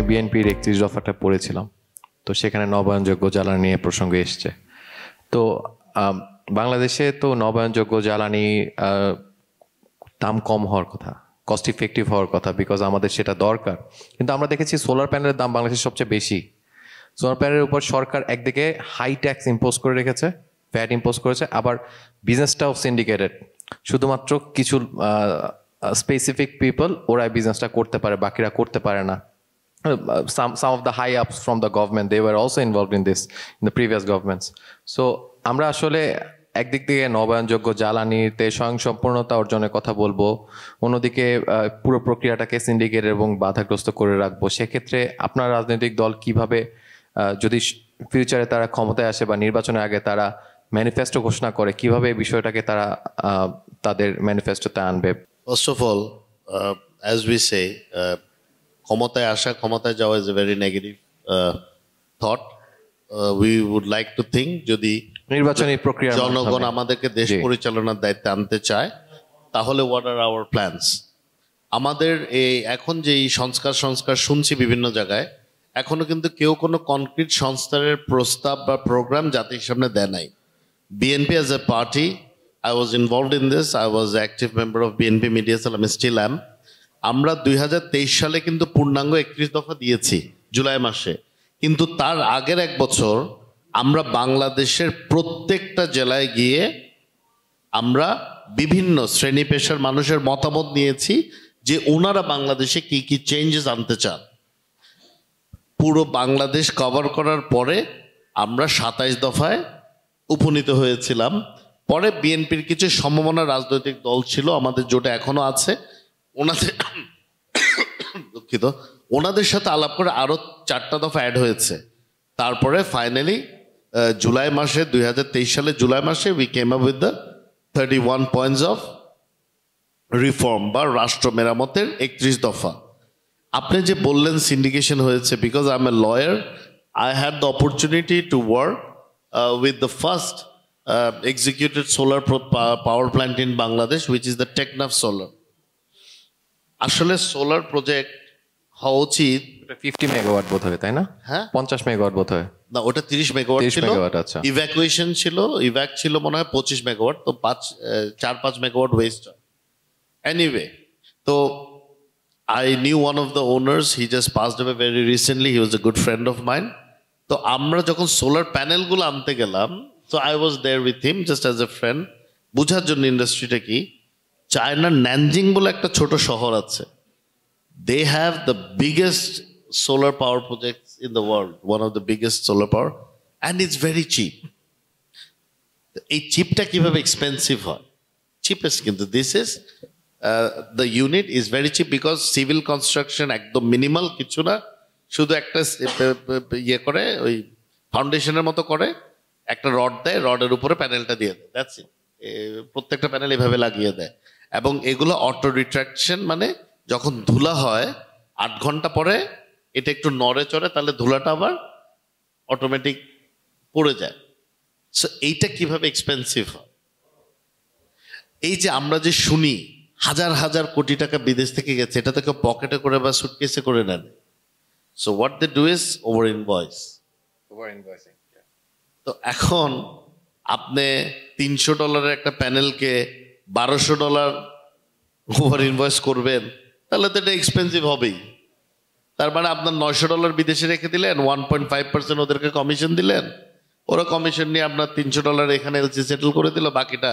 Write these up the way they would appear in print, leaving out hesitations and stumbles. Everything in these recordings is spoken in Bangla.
বিএনপির 31 দফাটা পড়েছিলাম, তো সেখানে নবায়নযোগ্য জ্বালানি নিয়ে প্রসঙ্গ এসছে। তো বাংলাদেশে তো নবায়নযোগ্য জ্বালানি দাম কম হওয়ার কথা, কস্ট ইফেক্টিভ হওয়ার কথা, বিকজ আমাদের সেটা দরকার। কিন্তু আমরা দেখেছি সোলার প্যানেলের দাম বাংলাদেশের সবচেয়ে বেশি। সোলার প্যানেলের উপর সরকার একদিকে হাই ট্যাক্স ইম্পোজ করে রেখেছে, ভ্যাট ইম্পোজ করেছে, আবার বিজনেসটাও সিন্ডিকেটেড। শুধুমাত্র কিছু স্পেসিফিক পিপল ওরা বিজনেসটা করতে পারে, বাকিরা করতে পারে না। Some of the high ups from the government, they were also involved in this in the previous governments. So আমরা আসলে একদিক থেকে নবায়নযোগ্য জ্বালানিতে স্বয়ংসম্পূর্ণতা অর্জনের কথা বলবো, অন্যদিকে পুরো প্রক্রিয়াটাকে সিন্ডিকেট এবং বাধাগ্রস্ত করে রাখবো। সেক্ষেত্রে আপনার রাজনৈতিক দল কিভাবে, যদি ফিউচারে তারা ক্ষমতায় আসে বা নির্বাচনের আগে তারা ম্যানিফেস্টো ঘোষণা করে, কিভাবে এই বিষয়টাকে তারা তাদের ম্যানিফেস্টোতে আনবে? First of all, as we say, ক্ষমতায় আসা, ক্ষমতায় যাওয়া is a very negative thought. We would like to think যদি নির্বাচনী প্রক্রিয়া জনগণ আমাদেরকে দেশ পরিচালনার দায়িত্বে আনতে চায়, তাহলে what are our plans? আমাদের এই এখন যে সংস্কার শুনছি বিভিন্ন জায়গায়, এখনো কিন্তু কেউ কোনো কনক্রিট সংস্কারের প্রস্তাব বা প্রোগ্রাম জাতির সামনে দেয় নাই। BNP as a party, I was involved in this. I was an active member of BNP Media Cell. I still am. আমরা 2023 সালে কিন্তু পূর্ণাঙ্গ 31 দফা দিয়েছি জুলাই মাসে, কিন্তু তার আগের এক বছর আমরা বাংলাদেশের প্রত্যেকটা জেলায় গিয়ে আমরা বিভিন্ন শ্রেণী পেশার মানুষের মতামত নিয়েছি যে ওনারা বাংলাদেশে কি কি চেঞ্জেস আনতে চান। পুরো বাংলাদেশ কভার করার পরে আমরা 27 দফায় উপনীত হয়েছিলাম। পরে বিএনপির কিছু সম্ভাবনা রাজনৈতিক দল ছিল, আমাদের জোটে এখনো আছে, ওনাদের সাথে আলাপ করে আরো 4টা দফা অ্যাড হয়েছে। তারপরে ফাইনালি জুলাই মাসে 2023 সালে জুলাই মাসে we came up with the 31 points of reform বা রাষ্ট্র মেরামতের 31 দফা। আপনি যে বললেন সিন্ডিকেশন হয়েছে, because I M a lawyer, I had the opportunity to work with the first executed solar power plant in Bangladesh, which is the Teknaf Solar. আসলে সোলার প্রজেক্ট হওয়া উচিত 50 মেগাওয়াট বোধ হয়, তাই না? হ্যাঁ, 50 মেগাওয়াট বোধ হয় না, ওটা 30 মেগাওয়াট ছিল। আচ্ছা, ইভ্যাকুয়েশন ছিল, ইভ্যাক ছিল মনে হয় 25 মেগাওয়াট, তো 4-5 মেগাওয়াট ওয়েস্ট হয়। এনিওয়ে, তো I knew one of the owners, he just passed away very recently, he was a good friend of mine. তো আমরা যখন সোলার প্যানেলগুলো আনতে গেলাম, so I was there with him just as a friend, বুঝার জন্য ইন্ডাস্ট্রিটা কি। চায়নার ন্যানজিং বলে একটা ছোট শহর আছে, they have the biggest solar power projects in the world, one of the biggest solar power, and it's very cheap. এই চিপটা কিভাবে এক্সপেন্সিভ হয়? চিপেস্ট, কিন্তু this is the unit is very cheap because civil construction একদম মিনিমাল কিছু না, শুধু একটা ইয়ে করে, ওই ফাউন্ডেশনের মতো করে, একটা রড দেয়, রডের উপরে প্যানেলটা দিয়ে দেয়, দ্যাটস ইট। প্রত্যেকটা প্যানেল এভাবে লাগিয়ে দেয়, এবং এগুলো অটো রিট্রাকশন, মানে যখন ধুলা হয় 8 ঘন্টা পরে এটা একটু নড়ে চড়ে, তাহলে ধুলাটা আবার অটোমেটিক পড়ে যায়। সো এইটা কিভাবে এক্সপেন্সিভ হয়? এই যে আমরা যে শুনি হাজার হাজার কোটি টাকা বিদেশ থেকে গেছে, এটা তো কেউ পকেটে করে বা সুটকেসে করে নেন। So what they do is over invoice. তো এখন আপনি $300 একটা প্যানেলকে $1200 ওভার ইনভয়েস করবেন, তাহলে তো এটা এক্সপেন্সিভ হবেই। তার মানে আপনার $900 বিদেশে রেখে দিলেন, 1.5% ওদেরকে কমিশন দিলেন, ওরা কমিশন নিয়ে আপনার $300 এখানে এলসি সেটেল করে দিল, বাকিটা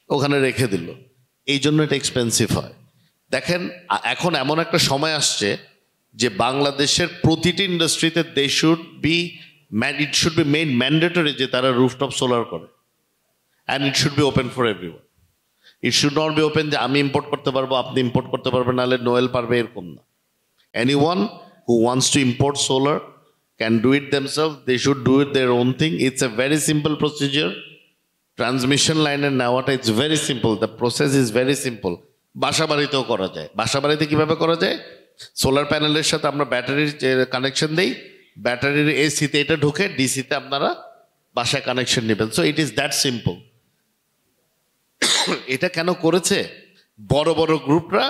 ওখানে রেখে দিল। এই জন্য এটা এক্সপেন্সিভ হয়। দেখেন, এখন এমন একটা সময় আসছে যে বাংলাদেশের প্রতিটি ইন্ডাস্ট্রিতে it should be made mandatory যে তারা রুফটপ সোলার করে, and it should be open for everyone. It should not be open যে আমি ইম্পোর্ট করতে পারবো, আপনি ইম্পোর্ট করতে পারবেন, নাহলে নোয়েল পারবে, এরকম না। Anyone who wants to import solar can do it themselves. They should do it their own thing. It's a very simple procedure. Transmission লাইনের নেওয়াটা it's very simple, the process is very simple. বাসা বাড়িতেও করা যায়। বাসা বাড়িতে কীভাবে করা যায়? সোলার প্যানেলের সাথে আমরা ব্যাটারির কানেকশন দিই, ব্যাটারির এসিতে এটা ঢুকে, ডিসিতে আপনারা বাসায় কানেকশন নেবেন। So it is that simple. এটা কেন করেছে? বড় বড় গ্রুপরা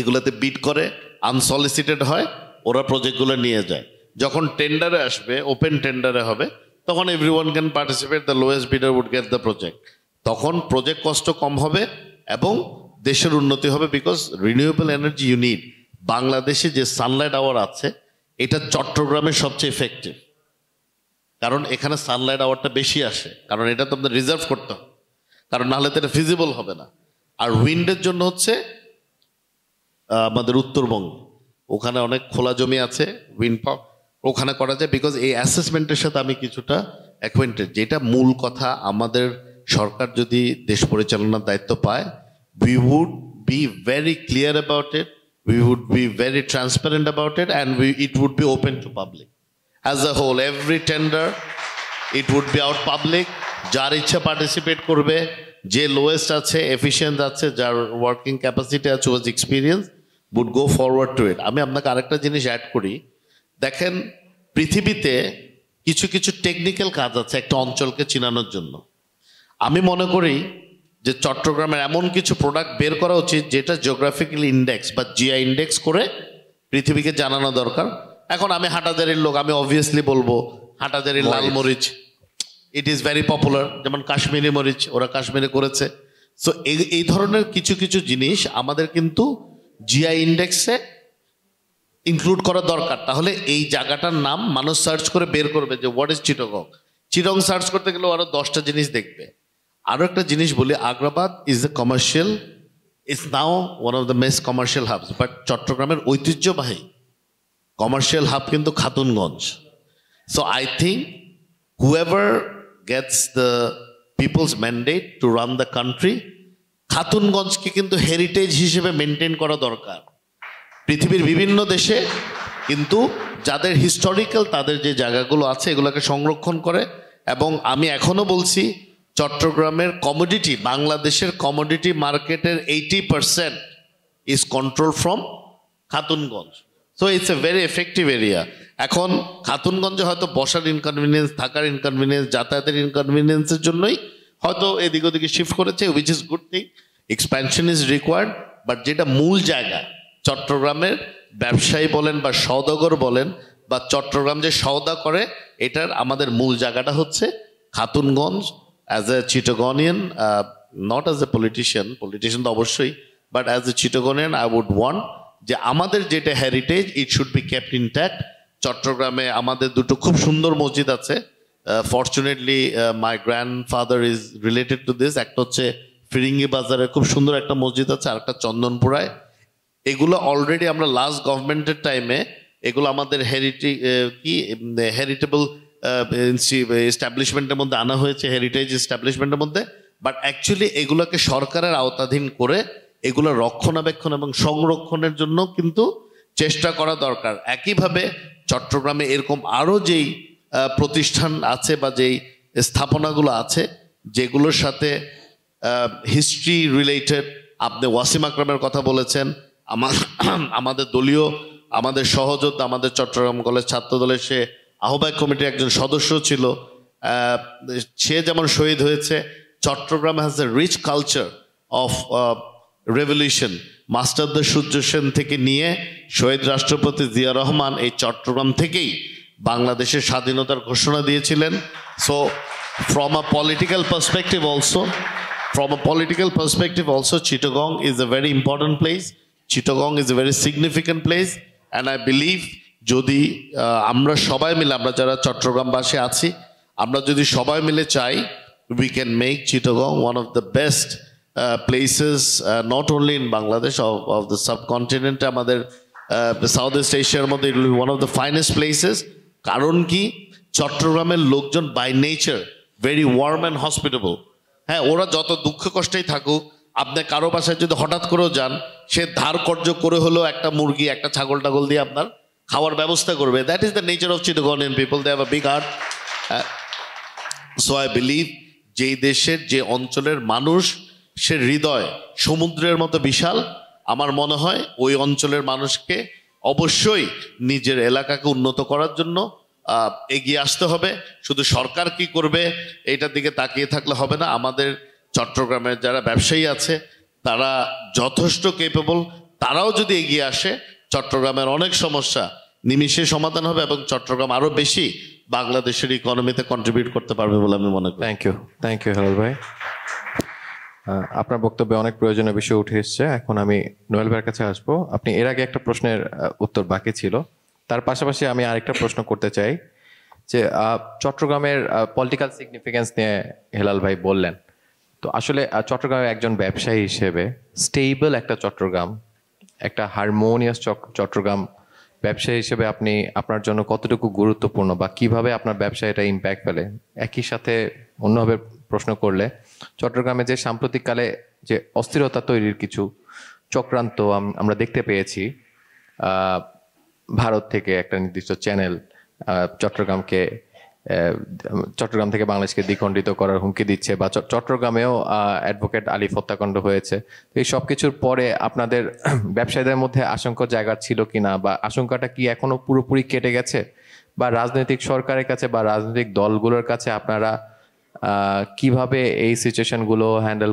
এগুলোতে বিড করে, আনসলিসিটেড হয়, ওরা প্রজেক্টগুলো নিয়ে যায়। যখন টেন্ডারে আসবে, ওপেন টেন্ডারে হবে, তখন everyone can participate, the lowest bidder would get the project. তখন প্রজেক্ট কষ্ট কম হবে এবং দেশের উন্নতি হবে, বিকজ রিনিউয়েবল এনার্জি ইউনিট। বাংলাদেশে যে সানলাইট আওয়ার আছে, এটা চট্টগ্রামের সবচেয়ে ইফেক্টিভ, কারণ এখানে সানলাইট আওয়ারটা বেশি আসে, কারণ এটা তো আপনার রিজার্ভ করতে হবে, কারণ নাহলে তো এটা ফিজিবল হবে না। আর উইন্ডের জন্য হচ্ছে আমাদের উত্তরবঙ্গ, ওখানে অনেক খোলা জমি আছে, উইন্ড পাওয়ার ওখানে করা যায়, বিকজ এই অ্যাসেসমেন্টের সাথে আমি কিছুটা অ্যাকোয়েন্টেড। যেটা মূল কথা, আমাদের সরকার যদি দেশ পরিচালনার দায়িত্ব পায়, we would be very clear about it, we would be very transparent about it, and it would be open to public as a whole. Every tender, it would be out public, যার ইচ্ছা পার্টিসিপেট করবে, যে লোয়েস্ট আছে, এফিসিয়েন্ট আছে, যার ওয়ার্কিং ক্যাপাসিটি আছে, ওয়াজ experience, would go forward to it. আমি আপনাকে আরেকটা জিনিস অ্যাড করি, দেখেন পৃথিবীতে কিছু কিছু টেকনিক্যাল কাজ আছে একটা অঞ্চলকে চিনানোর জন্য। আমি মনে করি যে চট্টগ্রামের এমন কিছু প্রোডাক্ট বের করা উচিত যেটা জিওগ্রাফিক্যাল ইন্ডেক্স বা জিআই ইন্ডেক্স করে পৃথিবীকে জানানো দরকার। এখন আমি হাটাজারির লোক, আমি অবভিয়াসলি বলবো হাটাজারির লাল মরিচ, ইট ইজ ভেরি পপুলার, যেমন কাশ্মীরি মরিচ, ওরা কাশ্মীরে করেছে। সো এই ধরনের কিছু কিছু জিনিস আমাদের কিন্তু জিআই ইন্ডেক্সে ইনক্লুড করা দরকার। তাহলে এই জায়গাটার নাম মানুষ সার্চ করে বের করবে যে what is Chittagong. Chittagong search করতে গেলে আরো 10টা জিনিস দেখবে। আরো একটা জিনিস বলি, Agrabad is a commercial, is now one of the most commercial hubs, but চট্টগ্রামের ঐতিহ্যবাহী কমার্শিয়াল হাব কিন্তু খাতুনগঞ্জ। So I think whoever gets the people's mandate to run the country, খাতুনগঞ্জকে কিন্তু হেরিটেজ হিসেবে মেনটেন করা দরকার। পৃথিবীর বিভিন্ন দেশে কিন্তু যাদের হিস্টোরিক্যাল, তাদের যে জায়গাগুলো আছে এগুলোকে সংরক্ষণ করে। এবং আমি এখনো বলছি চট্টগ্রামের কমোডিটি, বাংলাদেশের কমোডিটি মার্কেটের 80% is control from Khatunganj. So it's a very effective area. এখন খাতুনগঞ্জে হয়তো বসার ইনকনভিনিয়েন্স, থাকার ইনকনভিনিয়েন্স, যাতায়াতের ইনকনভিনিয়েন্সের জন্যই হয়তো এদিক ওদিকে শিফট করেছে, which is good thing, expansion is required. But যেটা মূল জায়গা, চট্টগ্রামের ব্যবসায়ী বলেন বা সওদাগর বলেন বা চট্টগ্রাম যে সওদা করে, এটার আমাদের মূল জায়গাটা হচ্ছে Khatunganj. As a Chittagonian, not as a politician তো অবশ্যই, but as a Chittagonian I would want যে আমাদের যেটা heritage, it should be kept intact. চট্টগ্রামে আমাদের দুটো খুব সুন্দর মসজিদ আছে, fortunately my grandfather is related to this. একটা হচ্ছে ফিরিঙ্গি বাজারে খুব সুন্দর একটা মসজিদ আছে, আর একটা চন্দনপুরায়। এগুলো অলরেডি আমরা লাস্ট গভর্নমেন্টের টাইমে এগুলো আমাদের হেরিটেবল এস্টাবলিশমেন্টের মধ্যে আনা হয়েছে, হেরিটেজ এস্টাবলিশমেন্টের মধ্যে। বাট অ্যাকচুয়ালি এগুলোকে সরকারের আওতাধীন করে এগুলো রক্ষণাবেক্ষণ এবং সংরক্ষণের জন্য কিন্তু চেষ্টা করা দরকার। একইভাবে চট্টগ্রামে এরকম আরও যেই প্রতিষ্ঠান আছে বা যেই স্থাপনাগুলো আছে যেগুলোর সাথে হিস্ট্রি রিলেটেড, আপনি ওয়াসিম আকরামের কথা বলেছেন, আমাদের দলীয়, আমাদের সহযোদ্ধা, আমাদের চট্টগ্রাম কলেজ ছাত্র দলের সে আহ্বায়ক কমিটির একজন সদস্য ছিল, সে যেমন শহীদ হয়েছে। Chattogram has a rich culture of revolution. Masterda Surya Sen থেকে নিয়ে শহীদ রাষ্ট্রপতি জিয়া রহমান এই চট্টগ্রাম থেকেই বাংলাদেশের স্বাধীনতার ঘোষণা দিয়েছিলেন। So from a political perspective also Chittagong is a very important place, Chittagong is a very significant place. And I believe যদি আমরা সবাই মিলে, আমরা যারা চট্টগ্রামবাসী আছি, আমরা যদি সবাই মিলে চাই, we can make Chittagong one of the best places, not only in Bangladesh, of the subcontinent, আমাদের সাউথ ইস্ট এশিয়ার মধ্যে it will be one of the finest places. কারণ কি, চট্টগ্রামের লোকজন by nature very warm and hospitable. হ্যাঁ, ওরা যত দুঃখ কষ্টেই থাকুক, আপনি কারো বাসায় যদি হঠাৎ করেও যান, সে ধার কর্য করে হলেও একটা মুরগি, একটা ছাগল টাগল দিয়ে আপনার খাওয়ার ব্যবস্থা করবে। That is the nature of Chittagonian people, they have a big heart. So I believe যেই দেশের, যে অঞ্চলের মানুষ, সে হৃদয় সমুদ্রের মতো বিশাল। আমার মনে হয় ওই অঞ্চলের মানুষকে অবশ্যই নিজের এলাকাকে উন্নত করার জন্য এগিয়ে আসতে হবে। শুধু সরকার কি করবে এইটার দিকে তাকিয়ে থাকলে হবে না। আমাদের চট্টগ্রামের যারা ব্যবসায়ী আছে তারা যথেষ্ট কেপেবল, তারাও যদি এগিয়ে আসে, চট্টগ্রামের অনেক সমস্যা নিমিষে সমাধান হবে এবং চট্টগ্রাম আরো বেশি বাংলাদেশের ইকোনমিতে কন্ট্রিবিউট করতে পারবে বলে আমি মনে করি। থ্যাংক ইউ হেলাল ভাই। আপনার বক্তব্যে অনেক প্রয়োজনীয় বিষয় উঠে এসছে। এখন আমি নোয়েল ভাইয়ের কাছে আসবো। আপনি এর আগে একটা প্রশ্নের উত্তর বাকি ছিল, তার পাশাপাশি আমি আরেকটা প্রশ্ন করতে চাই যে চট্টগ্রামের পলিটিক্যাল সিগনিফিকেন্স নিয়ে হেলাল ভাই বললেন। তো আসলে চট্টগ্রামের একজন ব্যবসায়ী হিসেবে স্টেবল একটা চট্টগ্রাম, একটা হারমোনিয়াস চট্টগ্রাম ব্যবসায়ী হিসেবে আপনি আপনার জন্য কতটুকু গুরুত্বপূর্ণ বা কিভাবে আপনার ব্যবসায় এটা ইম্প্যাক্ট ফেলে? একই সাথে অন্যভাবে প্রশ্ন করলে, চট্টগ্রামে যে সাম্প্রতিককালে যে অস্থিরতা তৈরির কিছু চক্রান্ত আমরা দেখতে পেয়েছি, ভারত থেকে একটা নির্দিষ্ট চ্যানেল চট্টগ্রাম থেকে বাংলাদেশকে দ্বিখণ্ডিত করার হুমকি দিচ্ছে, বা চট্টগ্রামেও অ্যাডভোকেট আলিফ হত্যাকাণ্ড হয়েছে। এই সব কিছুর পরে আপনাদের ব্যবসায়ীদের মধ্যে আশঙ্কার জায়গা ছিল কিনা, বা আশঙ্কাটা কি এখনো পুরোপুরি কেটে গেছে, বা রাজনৈতিক সরকারের কাছে বা রাজনৈতিক দলগুলোর কাছে আপনারা কিভাবে এই সিচুয়েশনগুলো হ্যান্ডেল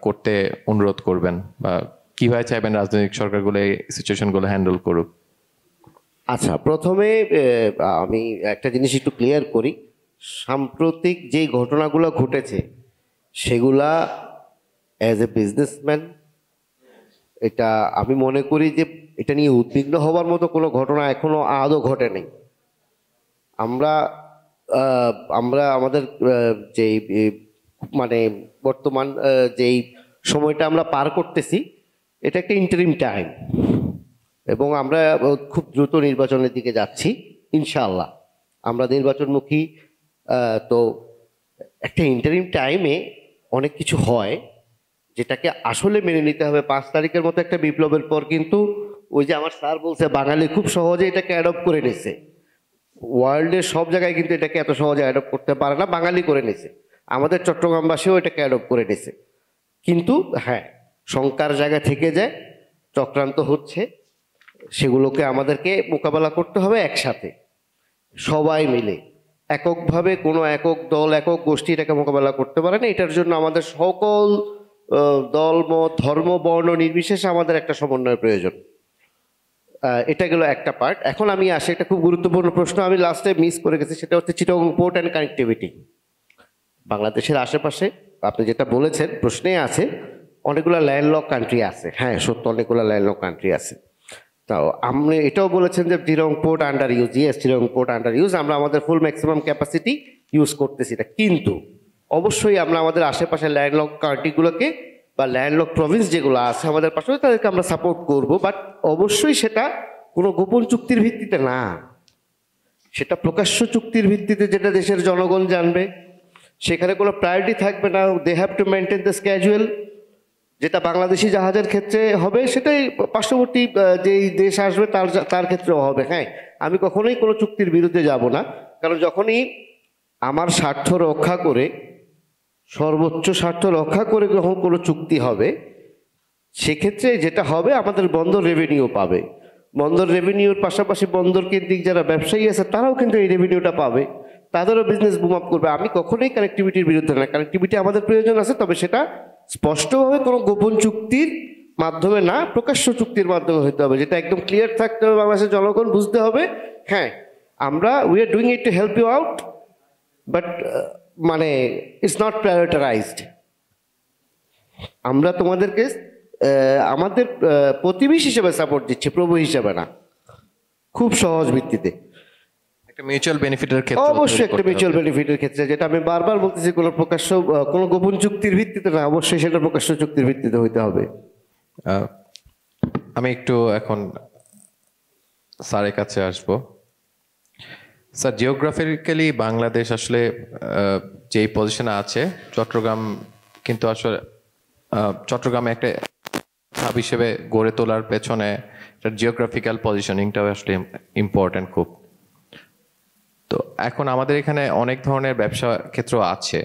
করতে অনুরোধ করবেন, বা কিভাবে চাইবেন রাজনৈতিক সরকারগুলো এই সিচুয়েশনগুলো হ্যান্ডেল করুক? আচ্ছা, প্রথমে আমি একটা জিনিস একটু ক্লিয়ার করি। সাম্প্রতিক যে ঘটনাগুলো ঘটেছে সেগুলা অ্যাজ এ বিজনেসম্যান এটা আমি মনে করি যে এটা নিয়ে উদ্বিগ্ন হওয়ার মতো কোনো ঘটনা এখনো আদৌ ঘটেনি। আমরা আমাদের যেই মানে বর্তমান যেই সময়টা আমরা পার করতেছি এটা একটা ইন্টারিম টাইম, এবং আমরা খুব দ্রুত নির্বাচনের দিকে যাচ্ছি ইনশাআল্লাহ। আমরা নির্বাচনমুখী। তো একটা ইন্টারিম টাইমে অনেক কিছু হয় যেটাকে আসলে মেনে নিতে হবে। 5 তারিখের মতো একটা বিপ্লবের পর কিন্তু ওই যে আমার স্যার বলছে, বাঙালি খুব সহজে এটাকে অ্যাডপ্ট করে নিছে। ওয়ার্ল্ডের সব জায়গায় কিন্তু এটাকে এত সহজে অ্যাডপ্ট করতে পারে না, বাঙালি করে নিছে। আমাদের চট্টগ্রামবাসীও এটাকে অ্যাডপ্ট করে নিছে। কিন্তু হ্যাঁ, শঙ্কার জায়গা থেকে যায়, চক্রান্ত হচ্ছে, সেগুলোকে আমাদেরকে মোকাবেলা করতে হবে একসাথে, সবাই মিলে। এককভাবে কোনো একক দল একক গোষ্ঠী এটাকে মোকাবেলা করতে পারে না। এটার জন্য আমাদের সকল দল মত ধর্ম বর্ণ নির্বিশেষে আমাদের একটা সমন্বয়ের প্রয়োজন। এটা গেল একটা পার্ট। এখন আমি আসি একটা খুব গুরুত্বপূর্ণ প্রশ্ন আমি লাস্টে মিস করে গেছি, সেটা হচ্ছে চিটাগং পোর্ট অ্যান্ড কানেক্টিভিটি। বাংলাদেশের আশেপাশে আপনি যেটা বলেছেন প্রশ্নে আছে, অনেকগুলো ল্যান্ডলক কান্ট্রি আছে। হ্যাঁ সত্য, অনেকগুলো ল্যান্ডলক কান্ট্রি আছে। তাও আপনি এটাও বলেছেন যে Chittagong port under use. Yes, Chittagong port under use. আমরা আমাদের ফুল ম্যাক্সিমাম ক্যাপাসিটি ইউজ করতেছি এটা, কিন্তু অবশ্যই আমরা আমাদের আশেপাশে ল্যান্ডলক কান্ট্রিগুলোকে বা ল্যান্ডলক প্রভিন্স যেগুলো আছে আমাদের পাশে, তাদেরকে আমরা সাপোর্ট করব। বাট অবশ্যই সেটা কোনো গোপন চুক্তির ভিত্তিতে না, সেটা প্রকাশ্য চুক্তির ভিত্তিতে, যেটা দেশের জনগণ জানবে। সেখানে কোনো প্রায়োরিটি থাকবে না। They have to maintain the schedule. যেটা বাংলাদেশি জাহাজের ক্ষেত্রে হবে সেটাই পার্শ্ববর্তী যেই দেশ আসবে তার ক্ষেত্রেও হবে। হ্যাঁ, আমি কখনোই কোনো চুক্তির বিরুদ্ধে যাব না, কারণ যখনই আমার স্বার্থ রক্ষা করে, সর্বোচ্চ স্বার্থ রক্ষা করে যখন কোনো চুক্তি হবে, সেক্ষেত্রে যেটা হবে আমাদের বন্দর রেভিনিউ পাবে। বন্দর রেভিনিউর পাশাপাশি বন্দর কেন্দ্রিক যারা ব্যবসায়ী আছে তারাও কিন্তু এই রেভিনিউটা পাবে, তাদেরও বিজনেস বুম আপ করবে। আমি কখনোই কানেক্টিভিটির বিরুদ্ধে না, কানেক্টিভিটি আমাদের প্রয়োজন আছে, তবে সেটা স্পষ্টভাবে কোনো গোপন চুক্তির মাধ্যমে না, প্রকাশ্য চুক্তির মাধ্যমে হতে হবে, যেটা একদম ক্লিয়ার থাকতে হবে। বাংলাদেশের জনগণ বুঝতে হবে, হ্যাঁ we are doing it to help you out, but মানে ইটস নট প্রায়োরিটাইজড। আমরা তোমাদেরকে আমাদের প্রতিবেশী হিসেবে সাপোর্ট দিচ্ছি, প্রভু হিসেবে না, খুব সহজ ভিত্তিতে। একটা মিউচুয়াল বেনিফিটের ক্ষেত্রে, অবশ্যই একটা মিউচুয়াল বেনিফিটের ক্ষেত্রে, যেটা আমি বারবার বলতেছি, কোনো প্রকাশ্য কোনো গোপন চুক্তির ভিত্তিতে না, অবশ্যই সেটা প্রকাশ্য চুক্তির ভিত্তিতে হইতে হবে। আমি একটু এখন স্যারের কাছে আসব। স্যার, জিওগ্রাফিক্যালি বাংলাদেশ আসলে যেই পজিশনে আছে, চট্টগ্রাম কিন্তু আসলে চট্টগ্রামে একটা হাব হিসেবে গড়ে তোলার পেছনে জিওগ্রাফিক্যাল পজিশনিংটাও আসলে ইম্পর্টেন্ট খুব। তো এখন আমাদের এখানে অনেক ধরনের ব্যবসা ক্ষেত্র আছে।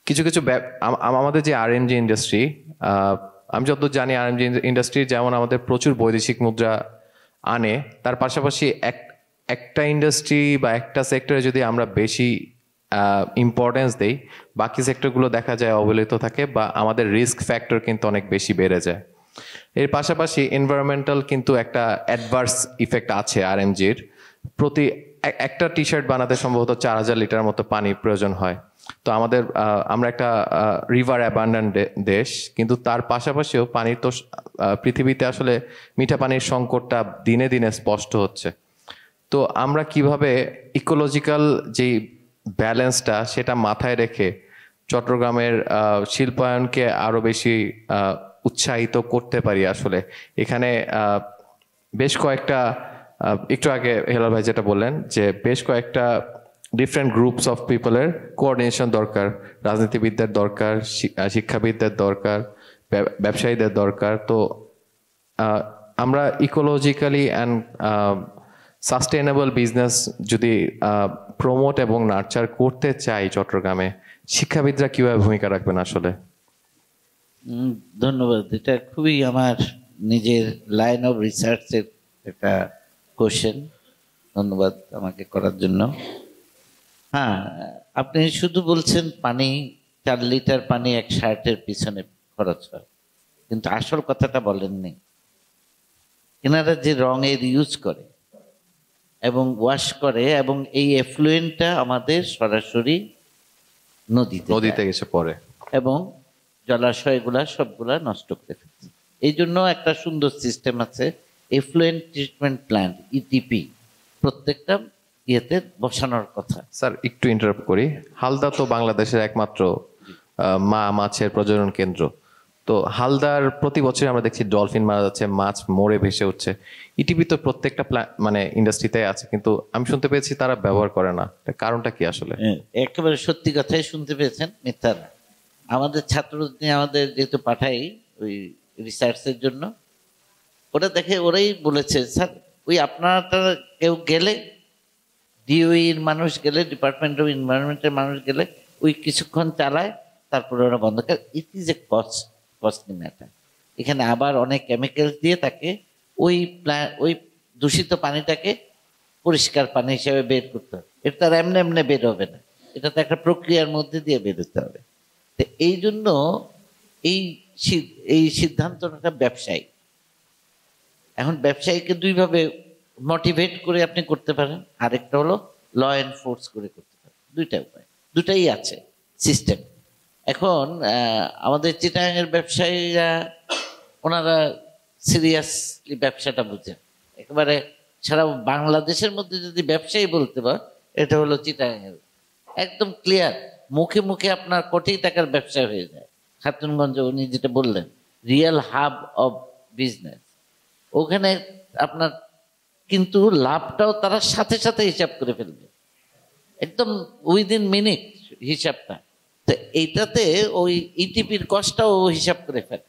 কিছু কিছু আমাদের যে আরএমজি ইন্ডাস্ট্রি, আমি যতদূর জানি আরএমজি ইন্ডাস্ট্রি যেমন আমাদের প্রচুর বৈদেশিক মুদ্রা আনে, তার পাশাপাশি একটা ইন্ডাস্ট্রি বা একটা সেক্টরে যদি আমরা বেশি ইম্পর্টেন্স দেই, বাকি সেক্টরগুলো দেখা যায় অবহেলিত থাকে, বা আমাদের রিস্ক ফ্যাক্টর কিন্তু অনেক বেশি বেড়ে যায়। এর পাশাপাশি এনভায়রনমেন্টাল কিন্তু একটা অ্যাডভার্স ইফেক্ট আছে আরএমজির প্রতি। একটা টি শার্ট বানাতে সম্ভবত 4000 লিটার মতো পানি প্রয়োজন হয়। তো আমাদের আমরা একটা রিভার অ্যাবান্ডেন্ট দেশ, কিন্তু তার পাশাপাশিও পানির তো পৃথিবীতে আসলে মিঠা পানির সংকটটা দিনে দিনে স্পষ্ট হচ্ছে। তো আমরা কিভাবে ইকোলজিক্যাল যেই ব্যালেন্সটা সেটা মাথায় রেখে চট্টগ্রামের শিল্পায়নকে আরো বেশি উৎসাহিত করতে পারি আসলে? এখানে বেশ কয়েকটা একটু আগে হেলাল ভাই যেটা বললেন যে বেশ কয়েকটা ডিফারেন্ট গ্রুপস অফ পিপলের কোঅর্ডিনেশন দরকার, রাজনীতিবিদদের দরকার, শিক্ষাবিদদের দরকার, ব্যবসায়ীদের দরকার। তো আমরা ইকোলজিক্যালি অ্যান্ড সাস্টেইনেবল বিজনেস যদি প্রমোট এবং নার্চার করতে চাই চট্টগ্রামে, শিক্ষাবিদরা কিভাবে ভূমিকা রাখবেন আসলে? ধন্যবাদ। এটা খুবই আমার নিজের লাইন অফ রিসার্চের একটা কোশ্চেন। ধন্যবাদ আমাকে করার জন্য। হ্যাঁ, আপনি শুধু বলছেন পানি, 4 লিটার পানি এক শার্টের পিছনে খরচ হয়, কিন্তু আসল কথাটা বলেননি। এনারা যে রঙের ইউজ করে এবং ওয়াশ করে, এবং এই এফ্লুয়েন্টটা আমাদের সরাসরি নদীতে গেছে পরে, এবং জলাশয়গুলা সবগুলা নষ্ট করে ফেলছে। এই জন্য একটা সুন্দর সিস্টেম আছে, এফ্লুয়েন্ট ট্রিটমেন্ট প্ল্যান্ট, ইটিপি, প্রত্যেকটা ইয়েতে বসানোর কথা। স্যার একটু ইন্টারাপ্ট করি, হালদা তো বাংলাদেশের একমাত্র মাছের প্রজনন কেন্দ্র। তো হালদার প্রতি বছর আমরা দেখছি ডলফিন মারা যাচ্ছে, মাছ মরে ভেসে উঠছে। ইটিপি তো প্রত্যেকটা মানে ইন্ডাস্ট্রিতে আছে, কিন্তু আমি শুনতে পেয়েছি তারা ব্যবহার করে না। কারণটা কি আসলে? একেবারে সত্যি কথাই শুনতে পেয়েছেন, মিথ্যা না। আমাদের ছাত্রদের আমাদের যেহেতু পাঠাই ওই রিসার্চের জন্য, ওরা দেখে ওরাই বলেছে, স্যার ওই আপনারা কেউ গেলে, ডিওইর মানুষ গেলে, ডিপার্টমেন্ট অফ এনভায়রনমেন্টের মানুষ গেলে ওই কিছুক্ষণ চালায়, তারপরে ওরা বন্ধ করে। It is a costly matter. এখানে আবার অনেক কেমিক্যাল দিয়ে তাকে ওই দূষিত পানিটাকে পরিষ্কার পানি হিসেবে বের করতে হবে। এটা তার এমনি এমনি বের হবে না, এটা তো একটা প্রক্রিয়ার মধ্যে দিয়ে বেরোতে হবে। তো এই জন্য এই সিদ্ধান্তটা ব্যবসায়ী। এখন ব্যবসায়ীকে দুইভাবে মোটিভেট করে আপনি করতে পারেন, আরেকটা হলো ল এনফোর্স করে করতে পারেন। দুইটা উপায়, দুটাই আছে সিস্টেম। এখন আমাদের চিটাগাংয়ের ব্যবসায়ীরা, ওনারা সিরিয়াসলি ব্যবসাটা বুঝেন। একেবারে সারা বাংলাদেশের মধ্যে যদি ব্যবসায়ী বলতে পার, এটা হলো চিটাগাংয়ের। একদম ক্লিয়ার, মুখে মুখে আপনার কোটি টাকার ব্যবসা হয়ে যায়। খাতুনগঞ্জে উনি যেটা বললেন, রিয়েল হাব অফ বিজনেস, ওখানে আপনার কিন্তু লাভটাও তারা সাথে সাথে হিসাব করে ফেলবে, একদম উইদিন মিনিট হিসাবটা। তো এইটাতে ওই ইটিপির কস্টটাও হিসাব করে ফেলে।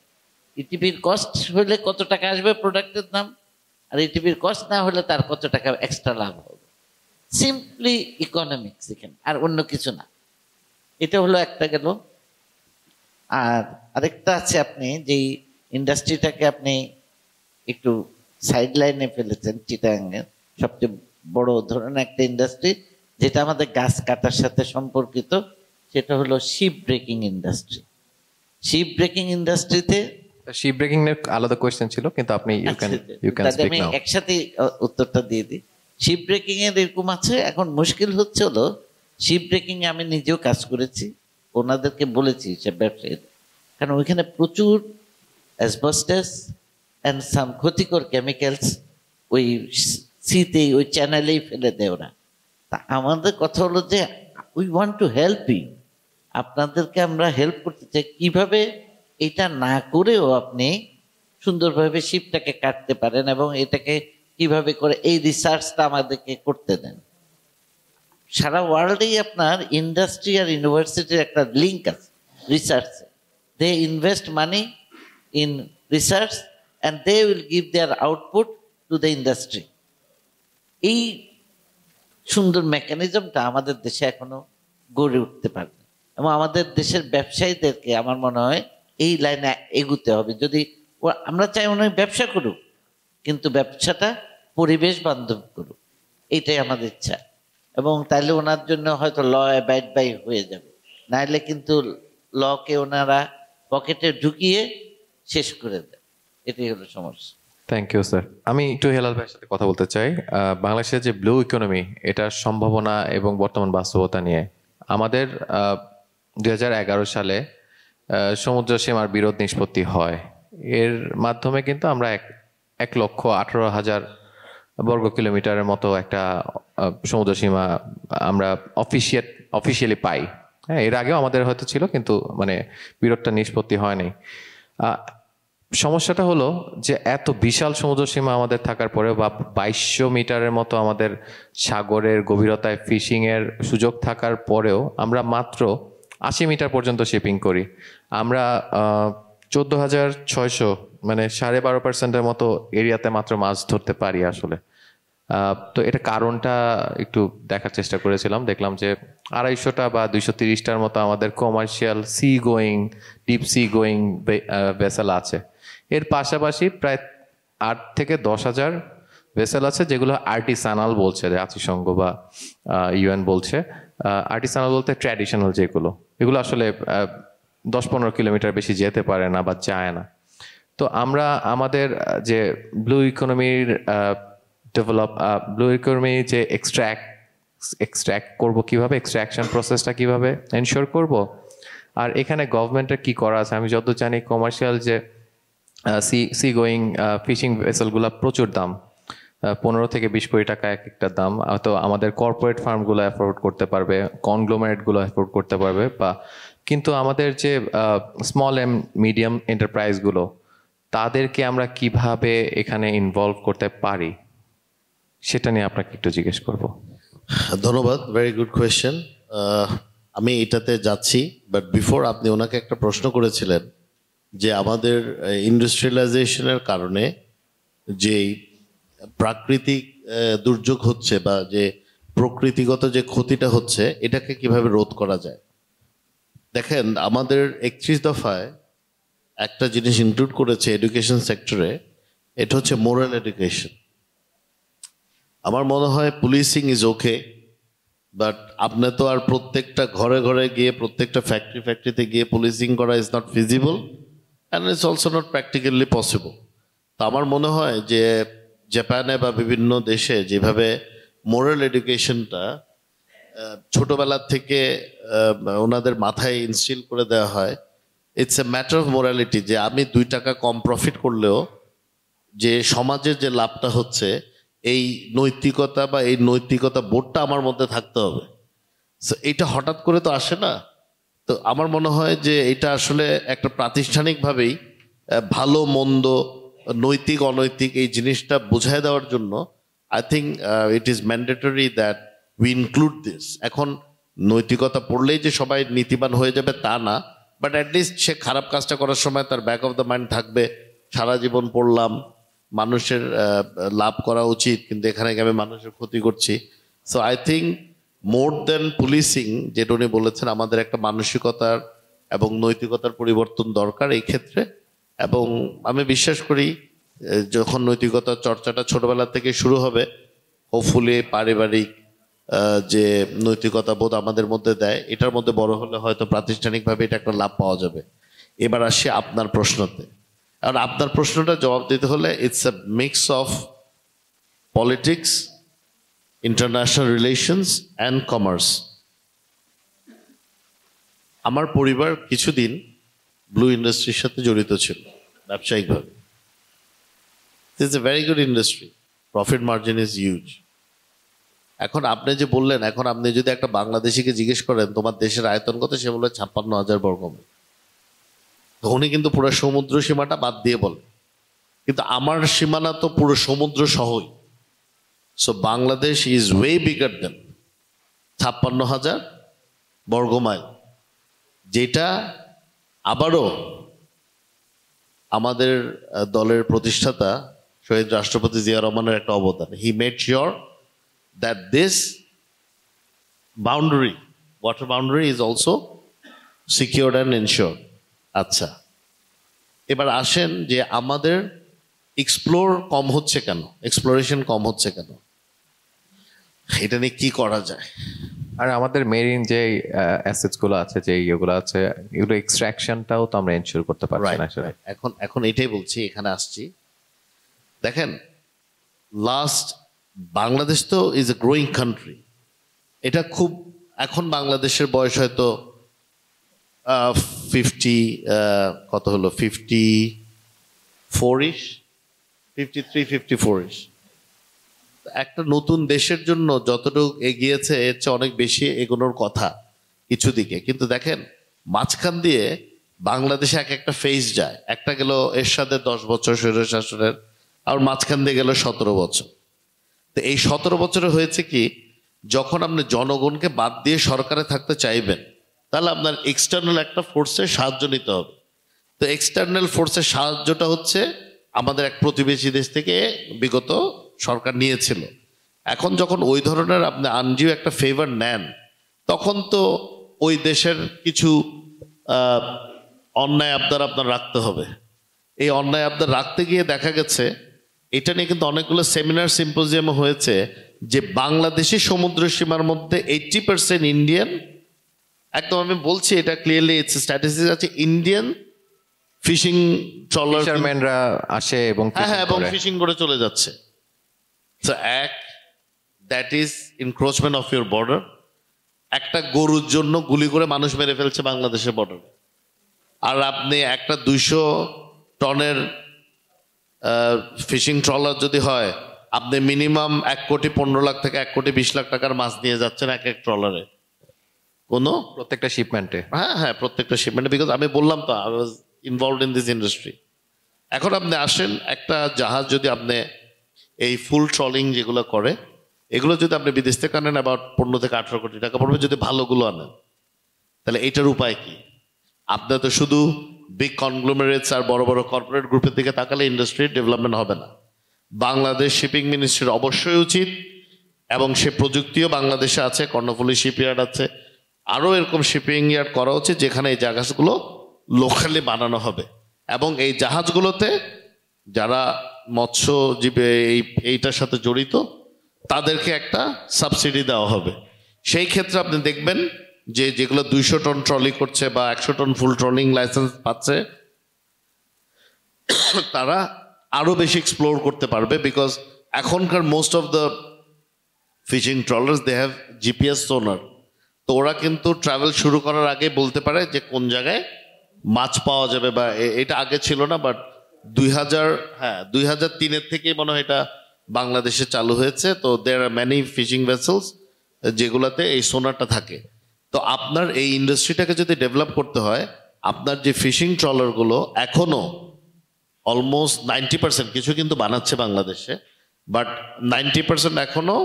ইটিপির কস্ট হলে কত টাকা আসবে প্রোডাক্টের দাম, আর ইটিপির কস্ট না হলে তার কত টাকা এক্সট্রা লাভ হবে। সিম্পলি ইকোনমিক্স এখানে, আর অন্য কিছু না। এটা হলো একটা গেল। আর আরেকটা আছে, আপনি যেই ইন্ডাস্ট্রিটাকে আপনি একটু সাইড লাইনে ফেলেছেন, চিটাগাংয়ের সবচেয়ে বড় ধরনের একটা ইন্ডাস্ট্রি যেটা আমাদের গাছ কাটার সাথে সম্পর্কিত, সেটা হলো ship breaking industry. Ship breaking ইন্ডাস্ট্রিতে শিপ ব্রেকিং এর আলাদা কোশ্চেন ছিল, কিন্তু আপনি ইউ ক্যান স্পিক আমি নাও। একসাথে উত্তরটা দিয়ে দিই। শিপ ব্রেকিং এর এরকম আছে। এখন মুশকিল হচ্ছে হলো, শিপ ব্রেকিং এ আমি নিজেও কাজ করেছি, ওনাদেরকে বলেছি সে ব্যবসায়ীদের, কারণ ওইখানে প্রচুর অ্যাসবেস্টাস অ্যান্ড সাম ক্ষতিকর কেমিক্যালস ওই সিতে, ওই চ্যানেলেই ফেলে দেয় ওরা। তা আমাদের কথা হলো যে we want to help you, আপনাদেরকে আমরা হেল্প করতে চাই, কিভাবে এটা না করেও আপনি সুন্দরভাবে শিপটাকে কাটতে পারেন, এবং এটাকে কিভাবে করে এই রিসার্চটা আমাদেরকে করতে দেন। সারা ওয়ার্ল্ডেই আপনার ইন্ডাস্ট্রি আর ইউনিভার্সিটির একটা লিঙ্ক আছে রিসার্চে। They invest money in research and they will give their output to the industry. এই সুন্দর মেকানিজমটা আমাদের দেশে এখনো গড়ে উঠতে পারবে, এবং আমাদের দেশের ব্যবসায়ীদেরকে আমার মনে হয় এই লাইনে এগুতে হবে। যদি আমরা চাই উনি ব্যবসা করুক, কিন্তু ব্যবসাটা পরিবেশ বান্ধব করুক, এইটাই আমাদের ইচ্ছা। এবং তাইলে ওনার জন্য হয়তো ল অ্যাবাইড বাই হয়ে যাবে, নাহলে কিন্তু লকে ওনারা পকেটে ঢুকিয়ে শেষ করে দেয়। এটাই হলো সমস্যা। Thank you sir. আমি একটু হেলাল ভাইয়ের সাথে কথা বলতে চাই বাংলাদেশের যে ব্লু ইকোনমি এটার সম্ভাবনা এবং বর্তমান বাস্তবতা নিয়ে। আমাদের 2011 সালে সমুদ্র সীমার বিরোধ নিষ্পত্তি হয়। এর মাধ্যমে কিন্তু আমরা 1,18,000 বর্গ কিলোমিটারের মতো একটা সমুদ্র সীমা আমরা অফিসিয়ালি পাই। হ্যাঁ, এর আগেও আমাদের হয়তো ছিল, কিন্তু মানে বিরোধটা নিষ্পত্তি হয়নি। সমস্যাটা হলো যে এত বিশাল সমুদ্র সীমা আমাদের থাকার পরেও, বা 2200 মিটারের মতো আমাদের সাগরের গভীরতায় ফিশিং এর সুযোগ থাকার পরেও আমরা মাত্র 80 মিটার পর্যন্ত শিপিং করি। আমরা 14,600 মানে 12.5%-এর মতো এরিয়াতে মাত্র মাছ ধরতে পারি আসলে। তো এটা কারণটা একটু দেখার চেষ্টা করেছিলাম, দেখলাম যে 250টা বা 230টার মতো আমাদের commercial sea going, deep sea going vessel আছে। এর পাশাপাশি প্রায় 8 থেকে 10,000 ভেসেল আছে যেগুলো আর্টিসানাল বলছে জাতিসংঘ বা ইউএন বলছে। আর্টিসানাল বলতে ট্র্যাডিশনাল যেগুলো, এগুলো আসলে 10-15 কিলোমিটার বেশি যেতে পারে না বা যায় না। তো আমরা আমাদের যে ব্লু ইকোনমির ব্লু ইকোনমি যে এক্সট্র্যাক্ট করবো কিভাবে, এক্সট্রাকশন প্রসেসটা কিভাবে এনশিওর করব, আর এখানে গভর্নমেন্টের কি করা আছে। আমি যত জানি কমার্শিয়াল যে সি গোয়িং ফিশিং ভেসেলগুলো প্রচুর দাম, 15 থেকে 20 কোটি টাকা এক একটা দাম। তো আমাদের কর্পোরেট ফার্মগুলো অ্যাফোর্ড করতে পারবে, কনগ্লোমারেটগুলো অ্যাফোর্ড করতে পারবে, বা কিন্তু আমাদের যে স্মল এন্ড মিডিয়াম এন্টারপ্রাইজগুলো, তাদেরকে আমরা কিভাবে এখানে ইনভলভ করতে পারি সেটা নিয়ে আপনাকে একটু জিজ্ঞেস করব। ধন্যবাদ, ভেরি গুড কোয়েশ্চেন। আমি এটাতে যাচ্ছি, বাট বিফোর আপনি ওনাকে একটা প্রশ্ন করেছিলেন যে আমাদের ইন্ডাস্ট্রিয়ালাইজেশনের কারণে যে প্রাকৃতিক দুর্যোগ হচ্ছে বা যে প্রকৃতিগত যে ক্ষতিটা হচ্ছে, এটাকে কিভাবে রোধ করা যায়। দেখেন, আমাদের 31 দফায় একটা জিনিস ইনক্লুড করেছে এডুকেশন সেক্টরে, এটা হচ্ছে মোরাল এডুকেশন। আমার মনে হয় পুলিশিং ইজ ওকে, বাট আপনি তো আর প্রত্যেকটা ঘরে ঘরে গিয়ে প্রত্যেকটা ফ্যাক্টরিতে গিয়ে পুলিশিং করা is not feasible and it's also not practically possible. তো আমার মনে হয় যে জাপানে বা বিভিন্ন দেশে যেভাবে মোরাল এডুকেশনটা ছোটবেলা থেকে ওনাদের মাথায় ইনস্টিল করে দেওয়া হয়, it's a matter of morality, যে আমি 2 টাকা কম প্রফিট করলেও যে সমাজের যে লাভটা হচ্ছে, এই নৈতিকতা বা এই নৈতিকতা বোধটা আমার মধ্যে থাকতে হবে। সো এটা হঠাৎ করে তো আসে না। তো আমার মনে হয় যে এটা আসলে একটা প্রাতিষ্ঠানিকভাবেই ভালো মন্দ, নৈতিক অনৈতিক এই জিনিসটা বুঝাই দেওয়ার জন্য I think it is mandatory that we include this. এখন নৈতিকতা পড়লেই যে সবাই নীতিবান হয়ে যাবে তা না, বাট অ্যাটলিস্ট সে খারাপ কাজটা করার সময় তার ব্যাক অফ দ্য মাইন্ড থাকবে, সারা জীবন পড়লাম, মানুষের লাভ করা উচিত, কিন্তু এখানে আমি মানুষের ক্ষতি করছি। So I think more than policing, যেটা উনি বলেছেন, আমাদের একটা মানসিকতার এবং নৈতিকতার পরিবর্তন দরকার এই ক্ষেত্রে। এবং আমি বিশ্বাস করি যখন নৈতিকতার চর্চাটা ছোটবেলা থেকে শুরু হবে, হোপফুলি পারিবারিক যে নৈতিকতা বোধ আমাদের মধ্যে দেয়, এটার মধ্যে বড় হলে হয়তো প্রাতিষ্ঠানিকভাবে এটা একটা লাভ পাওয়া যাবে। এবার আসি আপনার প্রশ্নতে। আর আপনার প্রশ্নটা জবাব দিতে হলে it's a mix of politics, international relations and commerce. আমার পরিবার কিছুদিন ব্লু ইন্ডাস্ট্রির সাথে জড়িত ছিল ব্যবসায়িকভাবে। It's a very good industry, profit margin is huge. এখন আপনি যে বললেন, এখন আপনি যদি একটা বাংলাদেশিকে জিজ্ঞেস করেন তোমার দেশের আয়তন কত, সে বলে 56,000 বর্গমাইল। উনি কিন্তু পুরো সমুদ্র সীমাটা বাদ দিয়ে বলে, কিন্তু আমার সীমানা তো পুরো সমুদ্র সহই। So Bangladesh is way bigger than 56,000 বর্গমাইল, যেটা আবারও আমাদের দলের প্রতিষ্ঠাতা শহীদ রাষ্ট্রপতি জিয়া রহমানের একটা অবদান। He made sure that this boundary, water boundary is also secured and ensured. আচ্ছা, এবার আসেন যে আমাদের এক্সপ্লোর কম হচ্ছে কেন, এক্সপ্লোরেশন কম হচ্ছে কেন, এটা নিয়ে কি করা যায়। আর আমাদের মেরিন যে অ্যাসেটস গুলো আছে, যে ইয়েগুলো আছে, এগুলো এক্সট্রাকশনটাও তো আমরা এনশিওর করতে পারছি না আসলে। এখন এটাই বলছি, এখানে আসছি। দেখেন, বাংলাদেশ তো ইজ এ গ্রোয়িং কান্ট্রি। এটা খুব, এখন বাংলাদেশের বয়স হয়তো 54-ish, 53-54-ish। একটা নতুন দেশের জন্য যতটুকু এগিয়েছে এর চেয়ে অনেক বেশি এগোনোর কথা কিছু দিকে। কিন্তু দেখেন, মাঝখান দিয়ে বাংলাদেশে একটা ফেজ যায়। একটা গেল এরশাদের 10 বছর স্বৈর শাসনের, আর মাঝখান দিয়ে গেল 17 বছর। তো এই 17 বছরে হয়েছে কি, যখন আপনি জনগণকে বাদ দিয়ে সরকারে থাকতে চাইবেন, তাহলে আপনার এক্সটার্নাল একটা ফোর্সের সাহায্য নিতে হবে। তো এক্সটার্নাল ফোর্সের সাহায্যটা হচ্ছে আমাদের এক প্রতিবেশী দেশ থেকে বিগত সরকার নিয়েছিল। এখন যখন ওই ধরনের আপনি আনজিও একটা ফেভার নেন, তখন তো ওই দেশের কিছু অন্যায় আবদার আপনার রাখতে হবে। এই অন্যায় আবদার রাখতে গিয়ে দেখা গেছে, এটা নিয়ে কিন্তু অনেকগুলো সেমিনার সিম্পোজিয়াম হয়েছে, যে বাংলাদেশি সমুদ্র সীমার মধ্যে 80% ইন্ডিয়ান, একদম আমি বলছি এটা ক্লিয়ারলি, স্ট্যাটিস্টিক্স আছে, ইন্ডিয়ান ফিশিং ট্রলার ফিশারম্যানরা আসে এবং এবং ফিশিং করে চলে যাচ্ছে। তো that is encroachment of your border. একটা গরুর জন্য গুলি করে মানুষ মেরে ফেলছে বাংলাদেশের বর্ডারে। আর আপনি একটা 200 টনের ফিশিং ট্রলার যদি হয়, আপনি মিনিমাম 1,15,00,000 থেকে 1,20,00,000 টাকার মাছ নিয়ে যাচ্ছেন এক ট্রলারে। প্রত্যেকটা শিপমেন্টে। হ্যাঁ, প্রত্যেকটা শিপমেন্টে। বিকজ আমি বললাম তো, I was involved in this industry. এখন আপনি আসেন, একটা জাহাজ যদি আপনি এই ফুল ট্রলিং যেগুলো করে, এগুলো যদি আপনি বিদেশ থেকে আনেন, আবার 15 থেকে 18 কোটি টাকা পড়বে। যদি ভালোগুলো আনেন, তাহলে এটার উপায় কি? আপনার তো শুধু বিগ কনগ্লোমারেটস আর বড় বড় কর্পোরেট গ্রুপের দিকে তাকালে ইন্ডাস্ট্রির ডেভেলপমেন্ট হবে না। বাংলাদেশ শিপিং মিনিস্ট্রির অবশ্যই উচিত, এবং সে প্রযুক্তিও বাংলাদেশে আছে, কর্ণফুলী শিপইয়ার্ড আছে, আরও এরকম শিপিং ইয়ার্ড করা উচিত, যেখানে এই জাহাজগুলো লোকালি বানানো হবে। এবং এই জাহাজগুলোতে যারা মৎস্যজীবী এইটার সাথে জড়িত, তাদেরকে একটা সাবসিডি দেওয়া হবে। সেই ক্ষেত্রে আপনি দেখবেন যে যেগুলো 200 টন ট্রলি করছে বা 100 টন ফুল ট্রলিং লাইসেন্স পাচ্ছে, তারা আরো বেশি এক্সপ্লোর করতে পারবে। বিকজ এখনকার most of the fishing trawlers they have GPS sonar. তো ওরা কিন্তু ট্রাভেল শুরু করার আগে বলতে পারে যে কোন জায়গায় মাছ পাওয়া যাবে। বা এটা আগে ছিল না, বাট 2003-এর থেকেই মনে হয় এটা বাংলাদেশে চালু হয়েছে। তো দেয়ার আর ম্যানি ফিশিং ভেসেলস যেগুলাতে এই সোনারটা থাকে। তো আপনার এই ইন্ডাস্ট্রিটাকে যদি ডেভেলপ করতে হয়, আপনার যে ফিশিং ট্রলারগুলো এখনো অলমোস্ট 90%, কিছু কিন্তু বানাচ্ছে বাংলাদেশে, বাট 90% এখনো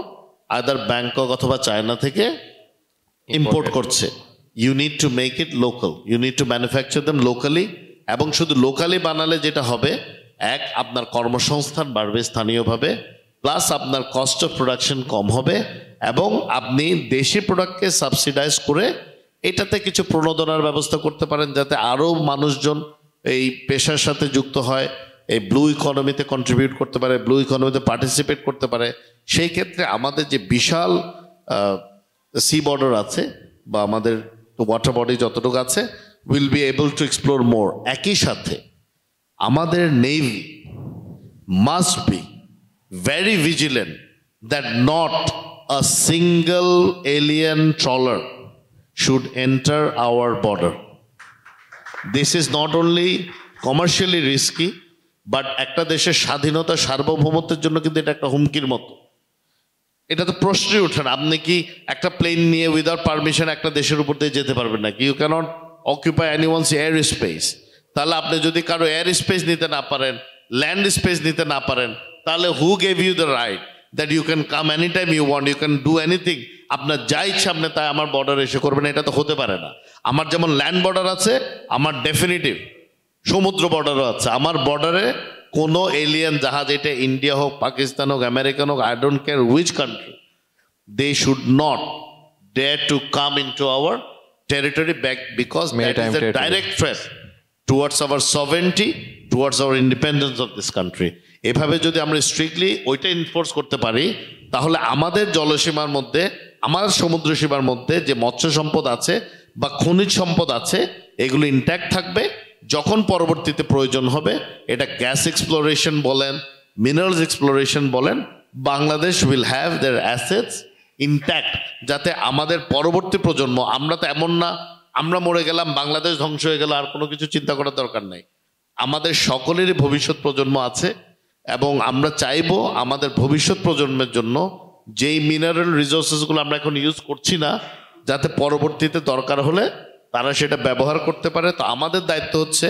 আদার ব্যাংকক অথবা চায়না থেকে ইম্পোর্ট করছে। You need to make it local, you need to manufacture them locally. এবং শুধু লোকালি বানালে যেটা হবে, আপনার কর্মসংস্থান বাড়বে স্থানীয়ভাবে, প্লাস আপনার কস্ট অফ প্রোডাকশন কম হবে, এবং আপনি দেশি প্রোডাক্টকে সাবসিডাইজ করে এটাতে কিছু প্রণোদনার ব্যবস্থা করতে পারেন, যাতে আরও মানুষজন এই পেশার সাথে যুক্ত হয়, এই ব্লু ইকোনমিতে কন্ট্রিবিউট করতে পারে, ব্লু ইকোনমিতে পার্টিসিপেট করতে পারে। সেই ক্ষেত্রে আমাদের যে বিশাল সি বর্ডার আছে, বা আমাদের ওয়াটার বডি যতটুকু আছে, will be able to explore more. একই সাথে আমাদের navy must be very vigilant that not a single alien trawler should enter our border. This is not only commercially risky, but একটা দেশের স্বাধীনতা সার্বভৌমত্বের জন্য কিন্তু এটা একটা হুমকির মতো। এটা তো প্রশ্নই ওঠে না, আপনি কি একটা প্লেন নিয়ে উইদাউট পারমিশন একটা দেশের উপর দিয়ে যেতে পারবেন নাকি? You can't occupy anyone's air space. তাহলে আপনি যদি কারো এয়ার স্পেস নিতে না পারেন, ল্যান্ড স্পেস নিতে না পারেন, তাহলে who gave you the right that you can come any time you want, you can do anything? আপনার যা ইচ্ছা আপনি তাই আমার বর্ডারে এসে করবেন, এটা তো হতে পারে না। আমার যেমন ল্যান্ড বর্ডার আছে, আমার ডেফিনিটিভ সমুদ্র বর্ডারও আছে। আমার বর্ডারে কোনো এলিয়ান জাহাজ, এটা ইন্ডিয়া হোক, পাকিস্তান হোক, আমেরিকান হোক, I don't care which country, they should not dare to come into our territory back, because that is a direct threat towards our sovereignty, towards our independence of this country. এভাবে যদি আমরা স্ট্রিক্টলি ওইটা এনফোর্স করতে পারি, তাহলে আমাদের জলসীমার মধ্যে আমার সমুদ্র সীমার মধ্যে যে মৎস্য সম্পদ আছে বা খনিজ সম্পদ আছে এগুলো ইনট্যাক্ট থাকবে। যখন পরবর্তীতে প্রয়োজন হবে, এটা গ্যাস এক্সপ্লোরেশন বলেন, মিনারেলস এক্সপ্লোরেশন বলেন, Bangladesh will have their assets intact, যাতে আমাদের পরবর্তী প্রজন্ম, আমরা তো এমন না আমরা মরে গেলাম বাংলাদেশ ধ্বংস হয়ে গেল আর কোনো কিছু চিন্তা করার দরকার নাই। আমাদের সকলেরই ভবিষ্যৎ প্রজন্ম আছে এবং আমরা চাইবো আমাদের ভবিষ্যৎ প্রজন্মের জন্য যেই মিনারেল রিসোর্সেসগুলো আমরা এখন ইউজ করছি না, যাতে পরবর্তীতে দরকার হলে তারা সেটা ব্যবহার করতে পারে। তো আমাদের দায়িত্ব হচ্ছে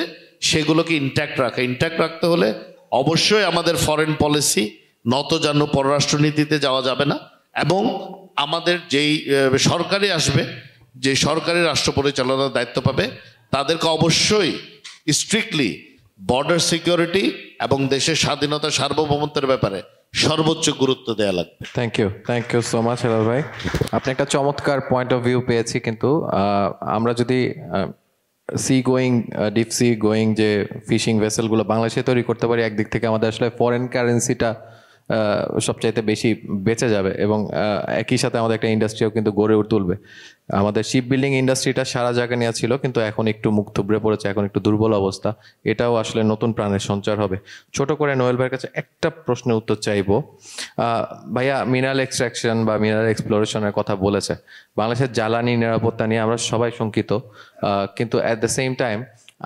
সেগুলোকে ইনট্যাক্ট রাখা। ইনট্যাক্ট রাখতে হলে অবশ্যই আমাদের ফরেন পলিসি নতজানু পররাষ্ট্রনীতিতে যাওয়া যাবে না, এবং আমাদের যেই সরকারি আসবে, যে সরকারি রাষ্ট্র পরিচালনার দায়িত্ব পাবে, তাদেরকে অবশ্যই স্ট্রিক্টলি বর্ডার সিকিউরিটি এবং দেশের স্বাধীনতা সার্বভৌমত্বের ব্যাপারে সর্বোচ্চ গুরুত্ব দেওয়া লাগবে। Thank you so much Helal ভাই, আপনি একটা চমৎকার পয়েন্ট অফ ভিউ পেয়েছি। কিন্তু আমরা যদি sea going deep sea going যে ফিশিং ভেসেলগুলো বাংলাদেশে তৈরি করতে পারি, একদিক থেকে আমাদের আসলে ফরেন কারেন্সিটা সবচাইতে বেশি বেঁচে যাবে, এবং একই সাথে আমাদের একটা ইন্ডাস্ট্রিও কিন্তু গড়ে তুলবে। আমাদের শিপ বিল্ডিং ইন্ডাস্ট্রিটা সারা জায়গা নেওয়া ছিল, কিন্তু এখন একটু মুখ থুবড়ে পড়েছে, এখন একটু দুর্বল অবস্থা। এটাও আসলে নতুন প্রাণের সঞ্চার হবে। ছোট করে নোয়েল ভাইয়ের কাছে একটা প্রশ্নের উত্তর চাইবো। ভাইয়া মিনারেল এক্সট্রাকশন বা মিনারেল এক্সপ্লোরেশনের কথা বলেছে, বাংলাদেশের জ্বালানি নিরাপত্তা নিয়ে আমরা সবাই শঙ্কিত, কিন্তু অ্যাট দ্য সেম টাইম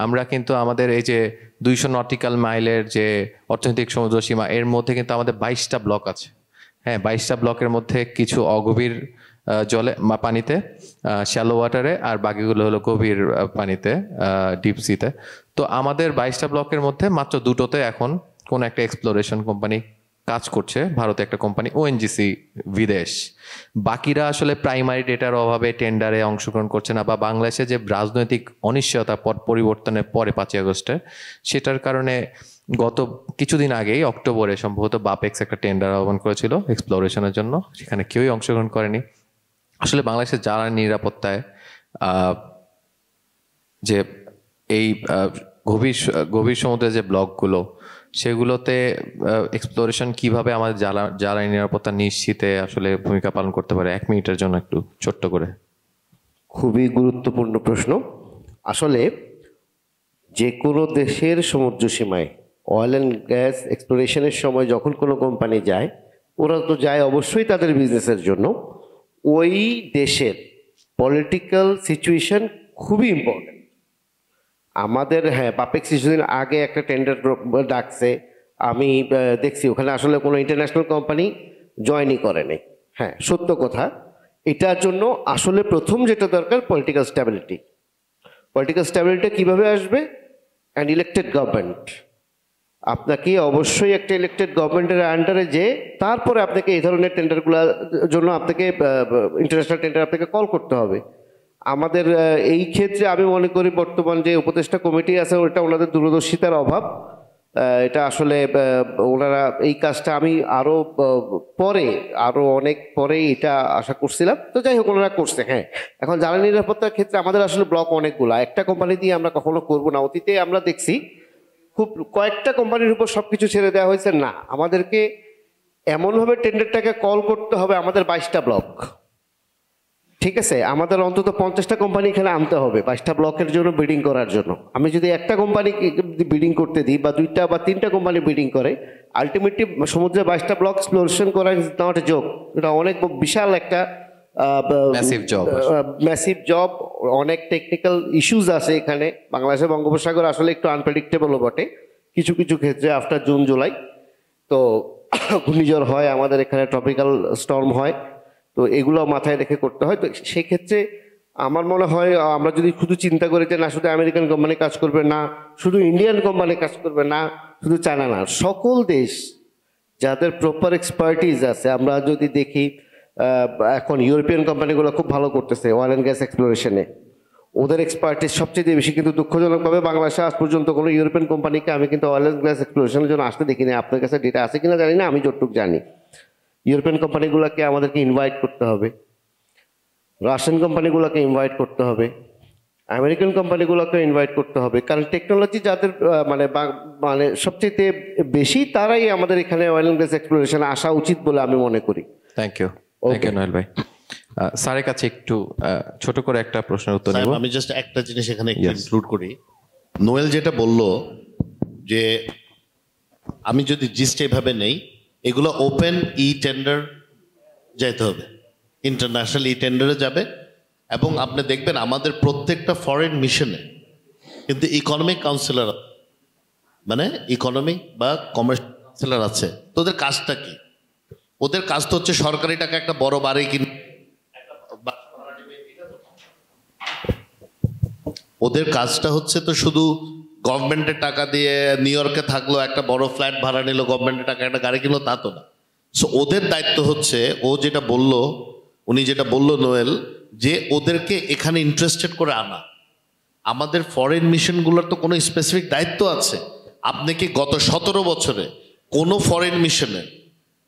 আমরা কিন্তু আমাদের এই যে 200 নটিক্যাল মাইলের যে অর্থনৈতিক সমুদ্র সীমা, এর মধ্যে কিন্তু আমাদের 22টা ব্লক আছে। হ্যাঁ, 22টা ব্লকের মধ্যে কিছু অগভীর জলে পানিতে, শ্যালো ওয়াটারে, আর বাকিগুলো হলো গভীর পানিতে, ডিপ সিতে। তো আমাদের 22টা ব্লকের মধ্যে মাত্র 2টোতে এখন কোন একটা এক্সপ্লোরেশন কোম্পানি কাজ করছে, ভারতে একটা কোম্পানি ওএনজিসি বিদেশ। বাকিরা আসলে প্রাইমারি ডেটার অভাবে টেন্ডারে অংশগ্রহণ করছে না, বা বাংলাদেশে যে রাজনৈতিক অনিশ্চয়তা পট পরিবর্তনের পরে 5ই আগস্টে, সেটার কারণে গত কিছুদিন আগেই অক্টোবরে সম্ভবত বাপেক্স একটা টেন্ডার আহ্বান করেছিল এক্সপ্লোরেশনের জন্য, সেখানে কেউই অংশগ্রহণ করেনি। আসলে বাংলাদেশের জ্বালানি নিরাপত্তায় যে এই গভীর সমুদ্রের যে ব্লকগুলো, সেগুলোতে এক্সপ্লোরেশন কিভাবে আমাদের জ্বালানি নিরাপত্তা নিশ্চিতে আসলে ভূমিকা পালন করতে পারে, 1 মিনিটের জন্য একটু ছোট্ট করে। খুবই গুরুত্বপূর্ণ প্রশ্ন। আসলে যে কোনো দেশের সমুদ্র সীমায় অয়েল অ্যান্ড গ্যাস এক্সপ্লোরেশনের সময় যখন কোনো কোম্পানি যায়, ওরা তো যায় অবশ্যই তাদের বিজনেসের জন্য। ওই দেশের পলিটিক্যাল সিচুয়েশন খুবই ইম্পর্টেন্ট। আমাদের বাপেক্স কিছুদিন আগে একটা টেন্ডার ডাকছে, আমি দেখছি ওখানে আসলে কোনো ইন্টারন্যাশনাল কোম্পানি জয়েনই করেনি। হ্যাঁ, সত্য কথা। এটার জন্য আসলে প্রথম যেটা দরকার পলিটিক্যাল স্ট্যাবিলিটি। পলিটিক্যাল স্ট্যাবিলিটি কীভাবে আসবে? And elected government. আপনাকে অবশ্যই একটা ইলেক্টেড গভর্নমেন্টের আন্ডারে যে তারপরে আপনাকে এই ধরনের টেন্ডারগুলোর জন্য আপনাকে ইন্টারন্যাশনাল টেন্ডার আপনাকে কল করতে হবে। আমাদের এই ক্ষেত্রে আমি মনে করি বর্তমান যে উপদেষ্টা কমিটি আছে, ওটা ওনাদের দূরদর্শিতার অভাব। এটা আসলে ওনারা এই কাজটা আমি আরও অনেক পরে এটা আশা করছিলাম। তো যাই হোক, ওনারা করছে। হ্যাঁ, এখন জ্বালানি নিরাপত্তার ক্ষেত্রে আমাদের আসলে ব্লক অনেকগুলো, একটা কোম্পানি দিয়ে আমরা কখনো করবো না। অতীতে আমরা দেখছি খুব কয়েকটা কোম্পানির উপর সব কিছু ছেড়ে দেওয়া হয়েছে। না, আমাদেরকে এমনভাবে টেন্ডারটাকে কল করতে হবে। আমাদের 22টা ব্লক, ঠিক আছে, আমাদের অন্তত 50টা কোম্পানি এখানে আনতে হবে 22টা ব্লকের জন্য বিডিং করার জন্য। আমি যদি একটা কোম্পানি বিডিং করতে দিই, বা 2টা বা 3টা কোম্পানি বিডিং করে, আলটিমেটলি সমুদ্রে 22টা ব্লক এক্সপ্লোরেশন করা ইজ নট এ জব। এটা অনেক বিশাল একটা ম্যাসিভ জব। অনেক টেকনিক্যাল ইস্যুজ আছে এখানে। বাংলাদেশের বঙ্গোপসাগর আসলে একটু আনপ্রেডিক্টেবলও বটে কিছু কিছু ক্ষেত্রে। আফটার জুন জুলাই তো ঘূর্ণিঝড় হয়, আমাদের এখানে ট্রপিক্যাল স্টর্ম হয়, তো এগুলো মাথায় রেখে করতে হয়। তো সেক্ষেত্রে আমার মনে হয় আমরা যদি শুধু চিন্তা করি যে না শুধু আমেরিকান কোম্পানি কাজ করবে, না শুধু ইন্ডিয়ান কোম্পানি কাজ করবে, না শুধু চায়না, না সকল দেশ যাদের প্রপার এক্সপার্টিস আছে। আমরা যদি দেখি এখন ইউরোপিয়ান কোম্পানিগুলো খুব ভালো করতেছে অয়েল অ্যান্ড গ্যাস এক্সপ্লোরেশনে, ওদের এক্সপার্টিস সবচেয়ে বেশি। কিন্তু দুঃখজনকভাবে বাংলাদেশে আজ পর্যন্ত কোনো ইউরোপিয়ান কোম্পানিকে আমি কিন্তু অয়েল অ্যান্ড গ্যাস এক্সপ্লোরেশনের জন্য আসতে দেখিনি। আপনার কাছে ডেটা আছে কিনা জানি না, আমি যতটুকু জানি ইউরোপিয়ান কোম্পানিগুলোকে আমাদেরকে ইনভাইট করতে হবে, রাশিয়ান কোম্পানিগুলোকে ইনভাইট করতে হবে, আমেরিকান কোম্পানিগুলোকে ইনভাইট করতে হবে। কারণ টেকনোলজি যাদের মানে সবচেয়ে বেশি, তারাই আমাদের এখানে অয়েল অ্যান্ড গ্যাস এক্সপ্লোরেশনে আসা উচিত বলে আমি মনে করি। থ্যাংক ইউ নোয়েল ভাই। স্যারের কাছে একটু ছোট করে একটা প্রশ্নের উত্তর নেব। আমি জাস্ট একটা জিনিস এখানে Yes. ইনক্লুড করি। নোয়েল যেটা বললো যে আমি যদি জিস্ট এভাবে নেই, এগুলো ওপেন ই টেন্ডার যাইতে হবে, ইন্টারন্যাশনাল ই টেন্ডারে যাবে, এবং আপনি দেখবেন আমাদের প্রত্যেকটা ফরেন মিশনে কিন্তু ইকোনমিক কাউন্সিলর, মানে ইকোনমিক বা কমার্স কাউন্সিলর আছে। তো ওদের কাজটা কি? ওদের কাজ তো হচ্ছে সরকারি টাকা একটা বড় বাড়ি কিনে, ওদের কাজটা হচ্ছে তো শুধু গভর্নমেন্টের টাকা দিয়ে নিউ ইয়র্কে থাকলো, একটা বড় ফ্ল্যাট ভাড়া নিল, গভর্নমেন্টের টাকা একটা গাড়ি কিনলো, তা তো না। সো ওদের দায়িত্ব হচ্ছে, ও যেটা বললো, উনি যেটা বললো নোয়েল, যে ওদেরকে এখানে ইন্টারেস্টেড করে আনা। আমাদের ফরেন মিশনগুলোর তো কোনো স্পেসিফিক দায়িত্ব আছে। আপনি কি গত 17 বছরে কোনো ফরেন মিশনে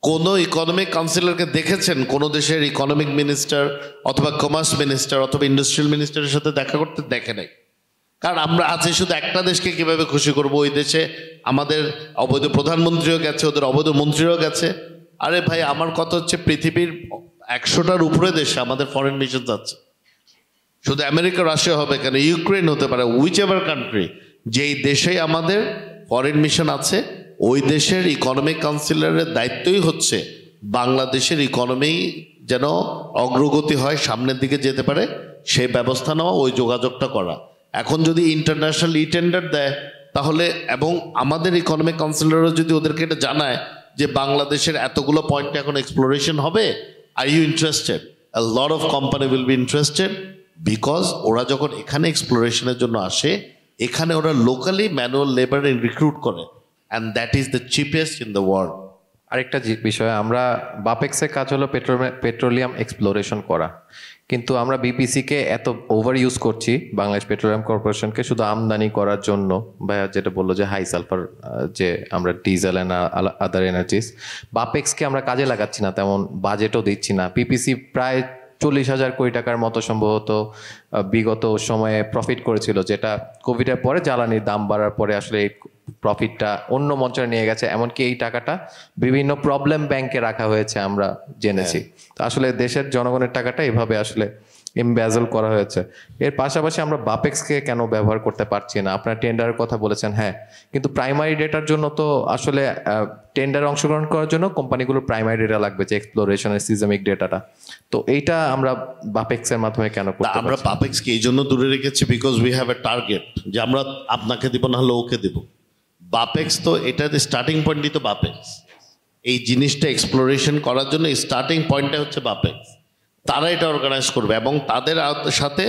কোনো ইকোনমিক কাউন্সিলরকে দেখেছেন কোনো দেশের ইকোনমিক মিনিস্টার অথবা কমার্স মিনিস্টার অথবা ইন্ডাস্ট্রিয়াল মিনিস্টারের সাথে দেখা করতে? দেখে নাই। কারণ আমরা আছি শুধু একটা দেশকে কিভাবে খুশি করব। ওই দেশে আমাদের অবৈধ প্রধানমন্ত্রীও গেছে, ওদের অবৈধ মন্ত্রীও গেছে। আরে ভাই, আমার কথা হচ্ছে পৃথিবীর 100টার উপরে দেশে আমাদের ফরেন মিশন যাচ্ছে। শুধু আমেরিকা রাশিয়া হবে কেন, ইউক্রেন হতে পারে, হুইচ এভার কান্ট্রি, যেই দেশেই আমাদের ফরেন মিশন আছে, ওই দেশের ইকোনমিক কাউন্সিলরের দায়িত্বই হচ্ছে বাংলাদেশের ইকোনমি যেন অগ্রগতি হয়, সামনের দিকে যেতে পারে, সেই ব্যবস্থা নেওয়া, ওই যোগাযোগটা করা। এখন যদি ইন্টারন্যাশনাল ই টেন্ডার দেয় তাহলে, এবং আমাদের ইকোনমিক কাউন্সিলরও যদি ওদেরকে এটা জানায় যে বাংলাদেশের এতগুলো পয়েন্টে এখন এক্সপ্লোরেশন হবে, are you interested, a lot of company will be interested, because ওরা যখন এখানে এক্সপ্লোরেশনের জন্য আসে, এখানে ওরা লোকালি ম্যানুয়াল লেবার রিক্রুট করে, and that is the cheapest in the world. আরেকটা বিষয়, আমরা বাপেক্সের কাজ হলো পেট্রোলিয়াম এক্সপ্লোরেশন করা, কিন্তু আমরা বিপিসিকে এত ওভার ইউজ করছি, বাংলাদেশ পেট্রোলিয়াম কর্পোরেশনকে, শুধু আমদানি করার জন্য। ভাইয়া যেটা বললো যে হাই সালফার, যে আমরা ডিজেল অ্যান্ড আদার এনার্জিস, বাপেক্সকে আমরা কাজে লাগাচ্ছি না, তেমন বাজেটও দিচ্ছি না। পিপিসি প্রায় 40,000 কোটি টাকার মতো সম্ভবত বিগত সময়ে প্রফিট করেছিল, যেটা কোভিডের পরে জ্বালানির দাম বাড়ার পরে আসলে এই প্রফিটটা অন্য মঞ্চে নিয়ে গেছে। এমনকি এই টাকাটা বিভিন্ন প্রবলেম ব্যাংকে রাখা হয়েছে, আমরা জেনেছি। তো আসলে দেশের জনগণের টাকাটা এভাবে আসলে এমব্যাজল করা হয়েছে। এর পাশাপাশি আমরা বাপেক্সকে কেন ব্যবহার করতে পারছি না? আপনার টেন্ডারের কথা বলেছেন, হ্যাঁ, কিন্তু প্রাইমারি ডেটার জন্য তো আসলে টেন্ডারে অংশগ্রহণ করার জন্য কোম্পানিগুলোর প্রাইমারি ডেটা লাগবে, যে এক্সপ্লোরেশনের সিজমিক ডেটাটা। তো এইটা আমরা বাপেক্সের মাধ্যমে কেন করতে আমরা পারছি? বাপেক্সকে এই জন্য দূরে রেখেছি because we have a target, যে আমরা আপনাকে দিব না হলে ওকে দিব। বাপেক্স তো এটাতে স্টার্টিং পয়েন্টই তো বাপেক্স। এই জিনিসটা এক্সপ্লোরেশন করার জন্য স্টার্টিং পয়েন্টটা হচ্ছে বাপেক্স। তারা এটা অর্গানাইজ করবে এবং তাদের সাথে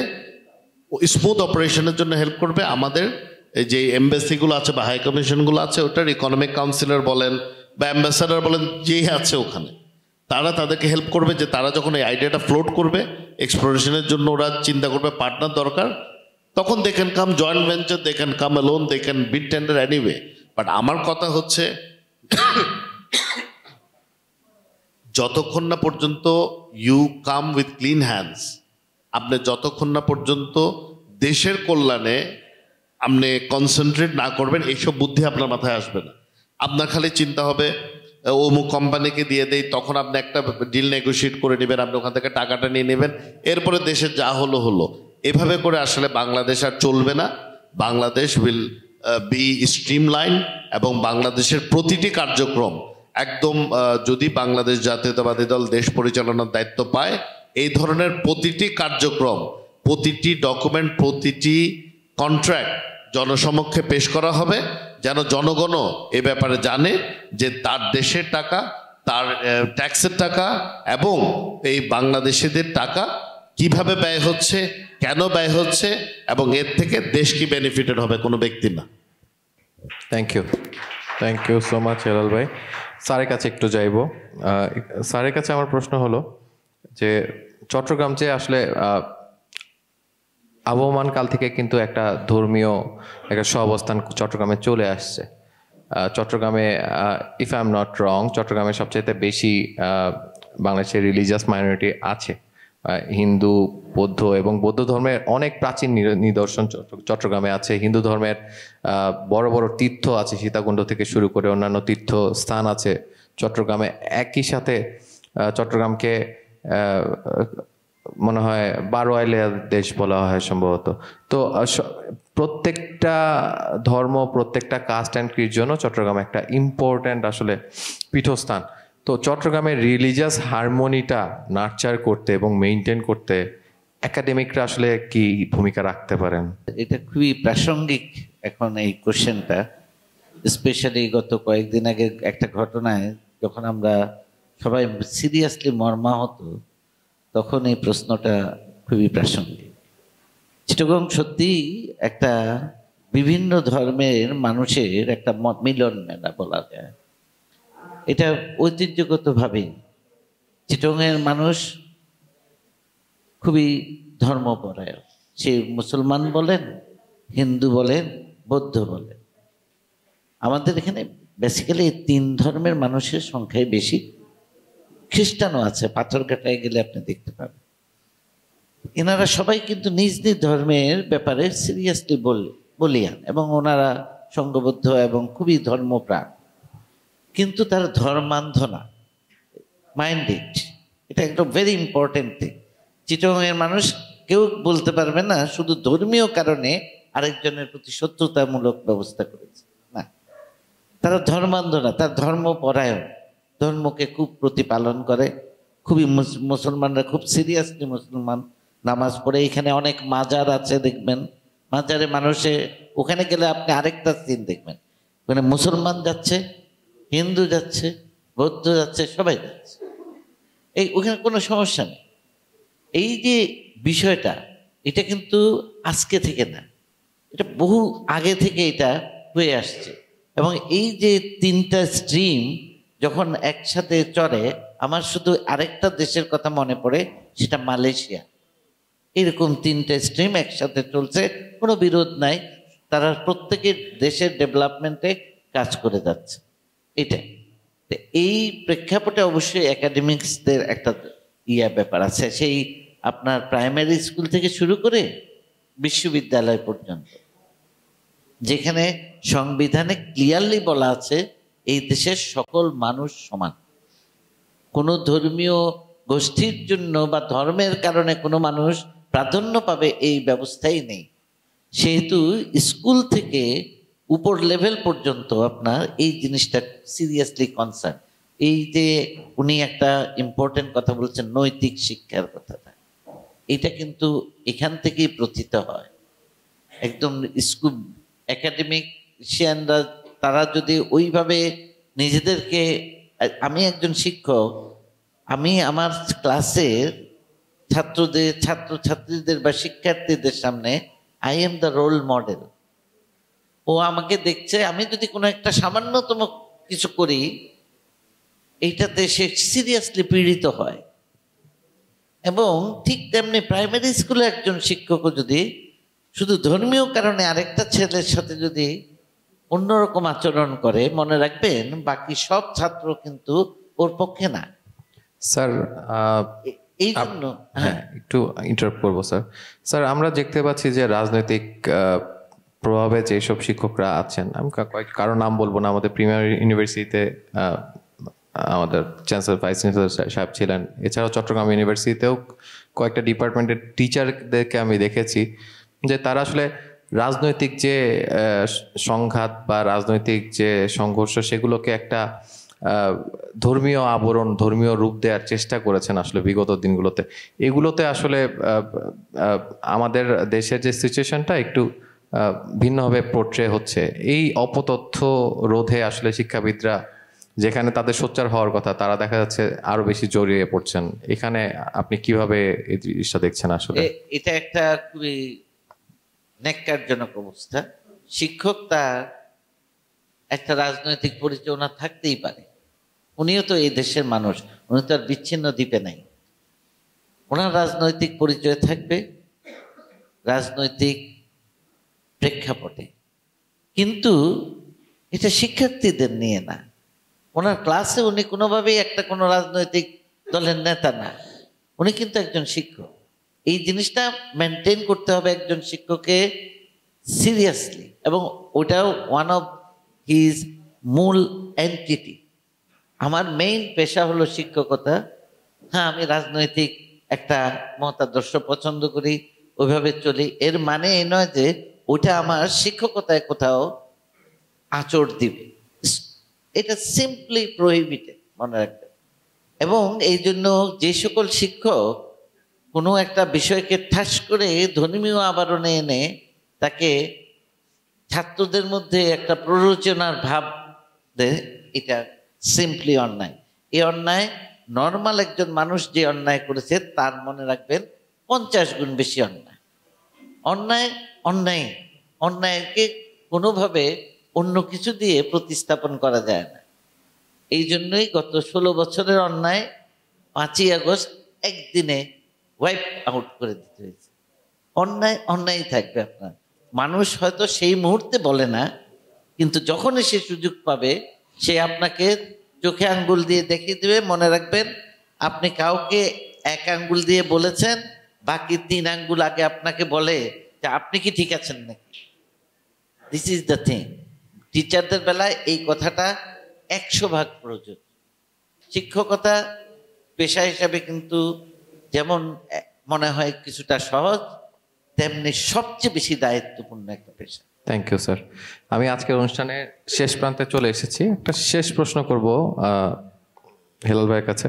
স্মুথ অপারেশনের জন্য হেল্প করবে আমাদের এই যে এমবেসিগুলো আছে বা হাই কমিশনগুলো আছে, ওটার ইকোনমিক কাউন্সিলর বলেন বা অ্যাম্বাসাডার বলেন, যেই আছে ওখানে, তারা তাদেরকে হেল্প করবে। যে তারা যখন এই আইডিয়াটা ফ্লোট করবে এক্সপ্লোরেশনের জন্য, ওরা চিন্তা করবে পার্টনার দরকার, তখন they can come joint venture, they can come alone, they can bid tender anyway. But আমার কথা হচ্ছে যতক্ষণ না পর্যন্ত you come with clean hands, আপনি যতক্ষণ না পর্যন্ত দেশের কল্যাণে আপনি কনসেন্ট্রেট না করবেন, এইসব বুদ্ধি আপনার মাথায় আসবে না। আপনার খালি চিন্তা হবে অমুক কোম্পানিকে দিয়ে দেই, তখন আপনি একটা ডিল নেগোশিয়েট করে নেবেন, আপনি ওখান থেকে টাকাটা নিয়ে নেবেন, এরপরে দেশে যা হলো হলো। এভাবে করে আসলে বাংলাদেশ আর চলবে না। বাংলাদেশ উইল বি স্ট্রিমলাইন, এবং বাংলাদেশের প্রতিটি কার্যক্রম একদম, যদি বাংলাদেশ জাতীয়তাবাদী দল দেশ পরিচালনার দায়িত্ব পায়, এই ধরনের প্রতিটি কার্যক্রম, প্রতিটি ডকুমেন্ট, প্রতিটি কন্ট্রাক্ট জনসমক্ষে পেশ করা হবে, যেন জনগণও এ ব্যাপারে জানে যে তার দেশের টাকা, তার ট্যাক্সের টাকা এবং এই বাংলাদেশিদের টাকা কিভাবে ব্যয় হচ্ছে, কেন ব্যয় হচ্ছে, এবং এর থেকে দেশ কি বেনিফিটেড হবে, কোনো ব্যক্তি না। Thank you so much Helal ভাই। স্যারের কাছে একটু যাইব। স্যারের কাছে আমার প্রশ্ন হলো যে চট্টগ্রাম যে আসলে আবহমান কাল থেকে কিন্তু একটা ধর্মীয় একটা সহাবস্থান চট্টগ্রামে চলে আসছে। চট্টগ্রামে if I am not wrong, চট্টগ্রামে সবচেয়ে বেশি বাংলাদেশের রিলিজিয়াস মাইনরিটি আছে। হিন্দু, বৌদ্ধ এবং বৌদ্ধ ধর্মের অনেক প্রাচীন নিদর্শন চট্টগ্রামে আছে। হিন্দু ধর্মের বড় বড় তীর্থ আছে, সীতাকুণ্ড থেকে শুরু করে অন্যান্য তীর্থ স্থান আছে চট্টগ্রামে। একই সাথে চট্টগ্রামকে মনে হয় বারোয়াইলিয়া দেশ বলা হয় সম্ভবত। তো প্রত্যেকটা ধর্ম, প্রত্যেকটা কাস্ট অ্যান্ড ক্রির জন্য চট্টগ্রাম একটা ইম্পর্ট্যান্ট আসলে পীঠস্থান। তো চট্টগ্রামের রিলিজিয়াস হারমোনিটা নার্চার করতে এবং মেইনটেইন করতে একাডেমিকরা আসলে কি ভূমিকা রাখতে পারেন? এটা খুবই প্রাসঙ্গিক এখন এই কোশ্চেনটা, স্পেশালি গত কয়েকদিন আগে একটা ঘটনায় যখন আমরা সবাই সিরিয়াসলি মর্মাহত, তখন এই প্রশ্নটা খুবই প্রাসঙ্গিক। চিটাগং সত্যি একটা বিভিন্ন ধর্মের মানুষের একটা মিলন মেলা বলা যায়। এটা ঐতিহ্যগতভাবেই চিটাগংয়ের মানুষ খুবই ধর্মপরায়ণ। সে মুসলমান বলেন, হিন্দু বলেন, বৌদ্ধ বলেন। আমাদের এখানে বেসিক্যালি এই 3 ধর্মের মানুষের সংখ্যাই বেশি। খ্রিস্টানও আছে, পাথরঘাটায় গেলে আপনি দেখতে পাবেন। এনারা সবাই কিন্তু নিজ নিজ ধর্মের ব্যাপারে সিরিয়াসলি বলিয়ান এবং ওনারা সংঘবদ্ধ এবং খুবই ধর্মপ্রাণ, কিন্তু তারা ধর্মান্ধ না, মাইন্ডেড। এটা একটা ভেরি ইম্পর্টেন্ট থিং। চিটাগংয়ের মানুষ কেউ বলতে পারবে না শুধু ধর্মীয় কারণে আরেকজনের প্রতি শত্রুতামূলক ব্যবস্থা করেছে, না। তারা ধর্মান্ধ না, তার ধর্মপরায়ণ, ধর্মকে খুব প্রতিপালন করে। খুবই মুসলমানরা খুব সিরিয়াসলি মুসলমান, নামাজ পড়ে। এখানে অনেক মাজার আছে, দেখবেন মাজারে মানুষে, ওখানে গেলে আপনি আরেকটা সিন দেখবেন, ওখানে মুসলমান যাচ্ছে, হিন্দু যাচ্ছে, বৌদ্ধ যাচ্ছে, সবাই যাচ্ছে। ওখানে কোনো সমস্যা নেই। এই যে বিষয়টা, এটা কিন্তু আজকে থেকে না, এটা বহু আগে থেকে এটা হয়ে আসছে। এবং এই যে 3টা স্ট্রিম যখন একসাথে চড়ে, আমার শুধু আরেকটা দেশের কথা মনে পড়ে, সেটা মালয়েশিয়া। এরকম 3টা স্ট্রিম একসাথে চলছে, কোনো বিরোধ নাই, তারা প্রত্যেকের দেশের ডেভেলপমেন্টে কাজ করে যাচ্ছে। এটাই এই প্রেক্ষাপটে অবশ্যই একাডেমিক্সদের একটা ব্যাপার আছে। সেই আপনার প্রাইমারি স্কুল থেকে শুরু করে বিশ্ববিদ্যালয় পর্যন্ত, যেখানে সংবিধানে ক্লিয়ারলি বলা আছে এই দেশের সকল মানুষ সমান। কোনো ধর্মীয় গোষ্ঠীর জন্য বা ধর্মের কারণে কোনো মানুষ প্রাধান্য পাবে এই ব্যবস্থাই নেই। সেহেতু স্কুল থেকে উপর লেভেল পর্যন্ত আপনার এই জিনিসটা সিরিয়াসলি কনসার্ন। এই যে উনি একটা ইম্পর্টেন্ট কথা বলছেন, নৈতিক শিক্ষার কথাটা, এটা কিন্তু এখান থেকেই প্রথিত হয়। একদম স্কুল একাডেমিশিয়ানরা তারা যদি ওইভাবে নিজেদেরকে, আমি একজন শিক্ষক, আমি আমার ক্লাসের ছাত্রছাত্রীদের বা শিক্ষার্থীদের সামনে I am the role model. ও আমাকে দেখছে, আমি যদি কোনো একটা সামান্যতম কিছু করি, এইটাতে সে সিরিয়াসলি পীড়িত হয়। এবং ঠিক তেমনি প্রাইমারি স্কুলে একজন শিক্ষকও যদি শুধু ধর্মীয় কারণে আরেকটা ছেলের সাথে যদি অন্যরকম আচরণ করে, মনে রাখবেন বাকি সব ছাত্র কিন্তু ওর পক্ষে না। স্যার এই জন্য হ্যাঁ, একটু ইন্টারাপ্ট করবো স্যার। স্যার, আমরা দেখতে পাচ্ছি যে রাজনৈতিক প্রভাবে যেসব শিক্ষকরা আছেন, আমি কারো নাম বলবো না, আমাদের প্রিমিয়ার ইউনিভার্সিটিতে আমাদের চ্যান্সেলর ভাইস চ্যান্সেলর সাহেব ছিলেন, এছাড়াও চট্টগ্রাম ইউনিভার্সিটিতেও কয়েকটা ডিপার্টমেন্টের টিচারদেরকে আমি দেখেছি যে তারা আসলে রাজনৈতিক যে সংঘাত বা রাজনৈতিক যে সংঘর্ষ, সেগুলোকে একটা ধর্মীয় আবরণ, ধর্মীয় রূপ দেওয়ার চেষ্টা করেছেন আসলে বিগত দিনগুলোতে। এগুলোতে আসলে আমাদের দেশের যে সিচুয়েশনটা একটু ভিন্নভাবে পোর্ট্রে হচ্ছে। এই অপতথ্য রোধে আসলে শিক্ষাবিদরা, যেখানে তাদের সোচ্চার হওয়ার কথা, তারা দেখা যাচ্ছে আরো বেশি জড়িয়ে পড়ছেন। এখানে আপনি কিভাবে এই জিনিসটা দেখছেন? আসলে এটা একটা খুবই ন্যাক্কারজনক অবস্থা। শিক্ষক তার একটা রাজনৈতিক পরিচয় ওনার থাকতেই পারে, উনিও তো এই দেশের মানুষ, উনি তো আর বিচ্ছিন্ন দ্বীপে নাই। ওনার রাজনৈতিক পরিচয় থাকবে রাজনৈতিক প্রেক্ষাপটে, কিন্তু এটা শিক্ষার্থীদের নিয়ে না। ওনার ক্লাসে উনি কোনোভাবেই একটা কোনো রাজনৈতিক দলের নেতা না, উনি কিন্তু একজন শিক্ষক। এই জিনিসটা মেনটেন করতে হবে একজন শিক্ষককে সিরিয়াসলি, এবং ওটাও ওয়ান অফ হিজ মূল এন্টিটি। আমার মেইন পেশা হলো শিক্ষকতা। হ্যাঁ, আমি রাজনৈতিক একটা মতাদর্শ পছন্দ করি, ওইভাবে চলি। এর মানে এই নয় যে ওটা আমার শিক্ষকতায় কোথাও আঁচড় দিবে, এটা সিম্পলি প্রহিবিটেড, মনে রাখবেন। এবং এই জন্য যে সকল শিক্ষক কোনো একটা বিষয়কে ঠাস করে ধর্মীয় আবরণে এনে তাকে ছাত্রদের মধ্যে একটা প্ররোচনার ভাব দেয়, এটা সিম্পলি অন্যায়। এই অন্যায় নর্মাল একজন মানুষ যে অন্যায় করেছে তার মনে রাখবেন 50 গুণ বেশি অন্যায়। অন্যায় অন্যায়, অন্যায়কে কোনোভাবে অন্য কিছু দিয়ে প্রতিস্থাপন করা যায় না। এই জন্যই গত 16 বছরের অন্যায় 5ই আগস্ট একদিনে ওয়াইপ আউট করে দিতে হয়েছে। অন্যায় অন্যায় থাকবে আপনার। মানুষ হয়তো সেই মুহূর্তে বলে না, কিন্তু যখনই সে সুযোগ পাবে সে আপনাকে চোখে আঙ্গুল দিয়ে দেখিয়ে দেবে। মনে রাখবেন, আপনি কাউকে 1 আঙ্গুল দিয়ে বলেছেন, বাকি 3 আঙ্গুল আগে আপনাকে বলে যে আপনি কি ঠিক আছেন নাকি। This is the thing. টিচারদের বেলায় এই কথাটা 100% প্রয়োজন। শিক্ষকতা পেশা হিসাবে কিন্তু যেমন মনে হয় কিছুটা সহজ, তেমনি সবচেয়ে বেশি দায়িত্বপূর্ণ একটা পেশা। Thank you sir. আমি আজকের অনুষ্ঠানের শেষ প্রান্তে চলে এসেছি। একটা শেষ প্রশ্ন করব হেলাল ভাইয়ের কাছে।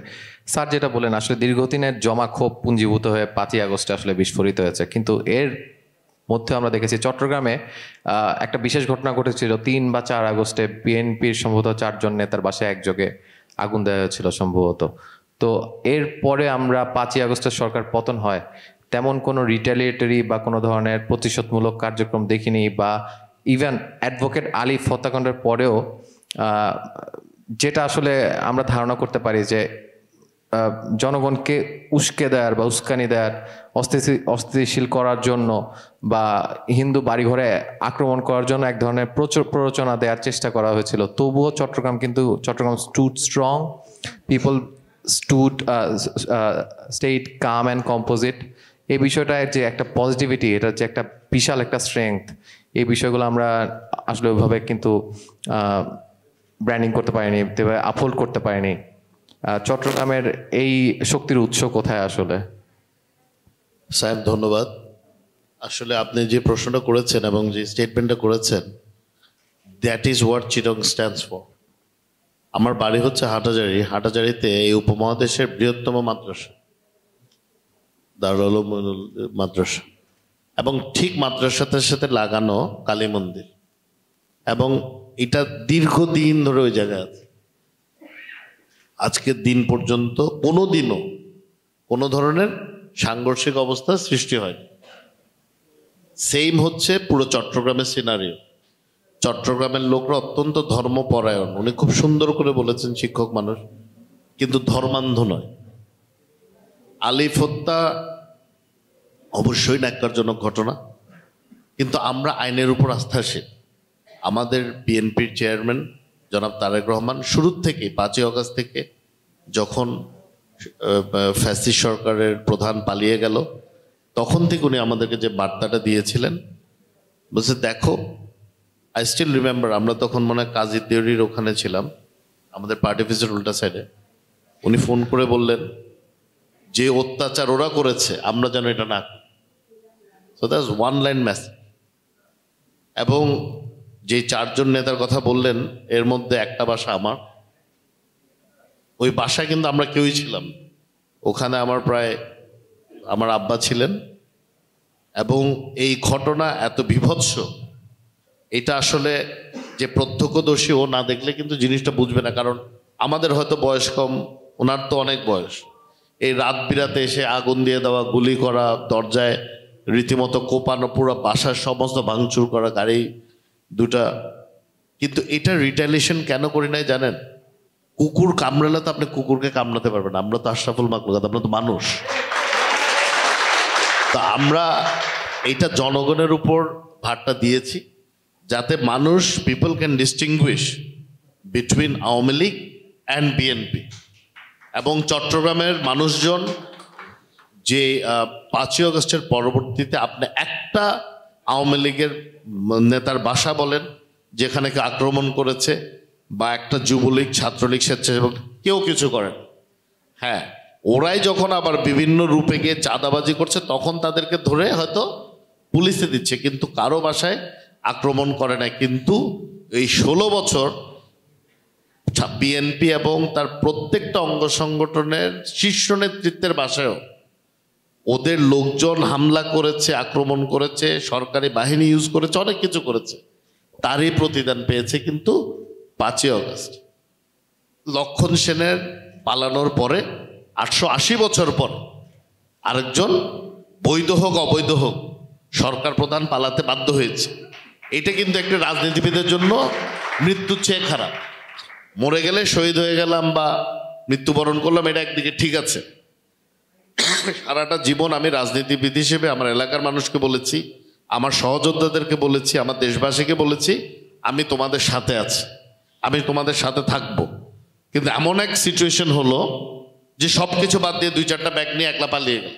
স্যার যেটা বলেন, আসলে দীর্ঘদিনের জমা ক্ষোভ পুঞ্জীভূত হয়ে 5ই আগস্টে আসলে বিস্ফোরিত হয়েছে, কিন্তু এর মধ্যে আমরা দেখেছি চট্টগ্রামে একটা বিশেষ ঘটনা ঘটেছিল। 3 বা 4 আগস্টে বিএনপির সম্ভবত 4 জন নেতার বাসায় একযোগে আগুন দেওয়া হয়েছিল সম্ভবত। তো এর পরে আমরা 5ই আগস্টের সরকার পতন হয়, তেমন কোনো রিটালিয়েটরি বা কোনো ধরনের প্রতিশোধমূলক কার্যক্রম দেখিনি, বা ইভেন অ্যাডভোকেট আলিফ হত্যাকাণ্ডের পরেও যেটা আসলে আমরা ধারণা করতে পারি যে জনগণকে উস্কে দেওয়ার বা উস্কানি দেওয়ার, অস্থিতিশীল করার জন্য বা হিন্দু বাড়িঘরে আক্রমণ করার জন্য এক ধরনের প্ররোচনা দেওয়ার চেষ্টা করা হয়েছিল। তবুও Chittagong stood strong, people stayed calm and composite. এই বিষয়টার যে একটা পজিটিভিটি, এটা যে একটা বিশাল একটা স্ট্রেংথ, এই বিষয়গুলো আমরা আসলে ওইভাবে কিন্তু ব্র্যান্ডিং করতে পারিনি, আপহোল্ড করতে পারিনি। চট্টগ্রামের এই শক্তির উৎস কোথায় আসলে? সাহেব ধন্যবাদ। আসলে আপনি যে প্রশ্নটা করেছেন এবং যে স্টেটমেন্টটা করেছেন, that is what Chittagong stands for. আমার বাড়ি হচ্ছে হাটাজারি। হাটাজারিতে এই উপমহাদেশের বৃহত্তম মাদ্রাসা দারুল উলুম মাদ্রাসা, এবং ঠিক মাদ্রাসার সাথে লাগানো কালী মন্দির, এবং এটা দীর্ঘদিন ধরে ওই জায়গায় আছে। আজকের দিন পর্যন্ত কোনো দিনও কোনো ধরনের সাংঘর্ষিক অবস্থা সৃষ্টি হয়নি। সেম হচ্ছে পুরো চট্টগ্রামের সিনারিও। চট্টগ্রামের লোকরা অত্যন্ত ধর্মপরায়ণ। উনি খুব সুন্দর করে বলেছেন, শিক্ষক মানুষ, কিন্তু ধর্মান্ধ নয়। আলিফ হত্যা অবশ্যই ন্যাক্কারজনক ঘটনা, কিন্তু আমরা আইনের উপর আস্থাশীল। আমাদের বিএনপির চেয়ারম্যান জনাব তারেক রহমান শুরুর থেকে 5ই আগস্ট থেকে, যখন ফ্যাসিস্ট সরকারের প্রধান পালিয়ে গেল, তখন থেকে উনি আমাদেরকে যে বার্তাটা দিয়েছিলেন, বলছে দেখো, আই স্টিল রিমেম্বার, আমরা তখন মনে হয় কাজী দেউরির ওখানে ছিলাম, আমাদের পার্টি অফিসের উল্টা সাইডে। উনি ফোন করে বললেন যে অত্যাচার ওরা করেছে আমরা যেন এটা না করি। So that's one line message. এবং যে 4 জন নেতার কথা বললেন, এর মধ্যে একটা বাসা আমার। ওই বাসায় কিন্তু আমরা কেউই ছিলাম। ওখানে আমার আব্বা ছিলেন। এবং এই ঘটনা এত বীভৎস, এটা আসলে যে প্রত্যক্ষদর্শী ও না দেখলে কিন্তু জিনিসটা বুঝবে না। কারণ আমাদের হয়তো বয়স কম, ওনার তো অনেক বয়স। এই রাত বিরাতে এসে আগুন দিয়ে দেওয়া, গুলি করা, দরজায় রীতিমতো কোপানো, পুরো বাসার সমস্ত ভাঙচুর করা, গাড়ি 2টা। কিন্তু এটা রিটালিয়েশন কেন করি নাই জানেন? কুকুর কামড়ালে তো আপনি কুকুরকে কামড়াতে পারবেন, আমরা তো আশরাফুল মাখলুকাত, আমরা তো মানুষ। তো আমরা এইটা জনগণের উপর ভারটা দিয়েছি, যাতে মানুষ, people can distinguish between Awami League and BNP. এবং চট্টগ্রামের মানুষজন যে 5ই আগস্টের পরবর্তীতে আপনি একটা আওয়ামী লীগের নেতার বাসা বলেন যেখানে আক্রমণ করেছে, বা একটা যুবলীগ, ছাত্রলীগ, স্বেচ্ছাসেবক কেউ কিছু করেন। হ্যাঁ, ওরাই যখন আবার বিভিন্ন রূপে গিয়ে চাঁদাবাজি করছে তখন তাদেরকে ধরে হয়তো পুলিশে দিচ্ছে, কিন্তু কারো বাসায় আক্রমণ করে না। কিন্তু এই 16 বছর বিএনপি এবং তার প্রত্যেকটা অঙ্গ সংগঠনের শীর্ষ নেতৃত্বের বাসায়ও ওদের লোকজন হামলা করেছে, আক্রমণ করেছে, সরকারি বাহিনী ইউজ করেছে, অনেক কিছু করেছে। তারই প্রতিদান পেয়েছে কিন্তু 5ই আগস্ট। লক্ষণ সেনের পালানোর পরে 880 বছর পর আরেকজন বৈধ হোক অবৈধ হোক সরকার প্রধান পালাতে বাধ্য হয়েছে। এটা কিন্তু একটা রাজনীতিবিদের জন্য মৃত্যুর চেয়ে খারাপ। মরে গেলে শহীদ হয়ে গেলাম বা মৃত্যুবরণ করলাম, এটা একদিকে ঠিক আছে। সারাটা জীবন আমি রাজনীতিবিদ হিসেবে আমার এলাকার মানুষকে বলেছি, আমার সহযোদ্ধাদেরকে বলেছি, আমার দেশবাসীকে বলেছি, আমি তোমাদের সাথে আছি, আমি তোমাদের সাথে থাকবো। কিন্তু এমন এক সিচুয়েশন হলো যে সব কিছু বাদ দিয়ে 2-4টা ব্যাগ নিয়ে একলা পালিয়ে গেল।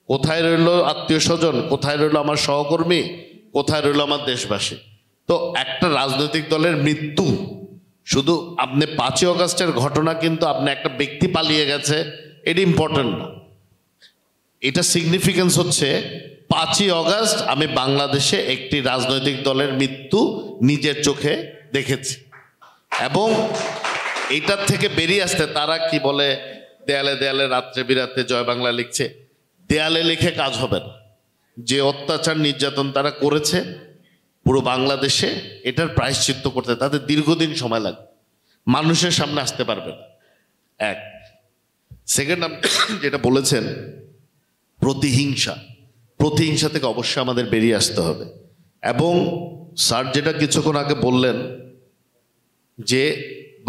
কোথায় রইল আত্মীয় স্বজন, কোথায় রইল আমার সহকর্মী, কোথায় রইল আমার দেশবাসী? তো একটা রাজনৈতিক দলের মৃত্যু শুধু আপনি 5ই আগস্টের ঘটনা, কিন্তু আপনি একটা ব্যক্তি পালিয়ে গেছে, এটা ইম্পর্টেন্ট না। এটা সিগনিফিকেন্স হচ্ছে 5ই আগস্ট আমি বাংলাদেশে একটি রাজনৈতিক দলের মৃত্যু নিজের চোখে দেখেছি। এবং এইটার থেকে বেরিয়ে আসতে তারা কি বলে, দেয়ালে দেয়ালে রাত্রে বিরাতে জয় বাংলা লিখছে। দেয়ালে লিখে কাজ হবে না। যে অত্যাচার নির্যাতন তারা করেছে পুরো বাংলাদেশে, এটার প্রায়শ্চিত্ত করতে তাদের দীর্ঘদিন সময় লাগবে, মানুষের সামনে আসতে পারবে না। এক সেকেন্ড, যেটা বলেছেন প্রতিহিংসা থেকে অবশ্যই আমাদের বেরিয়ে আসতে হবে। এবং স্যার যেটা কিছুক্ষণ আগে বললেন যে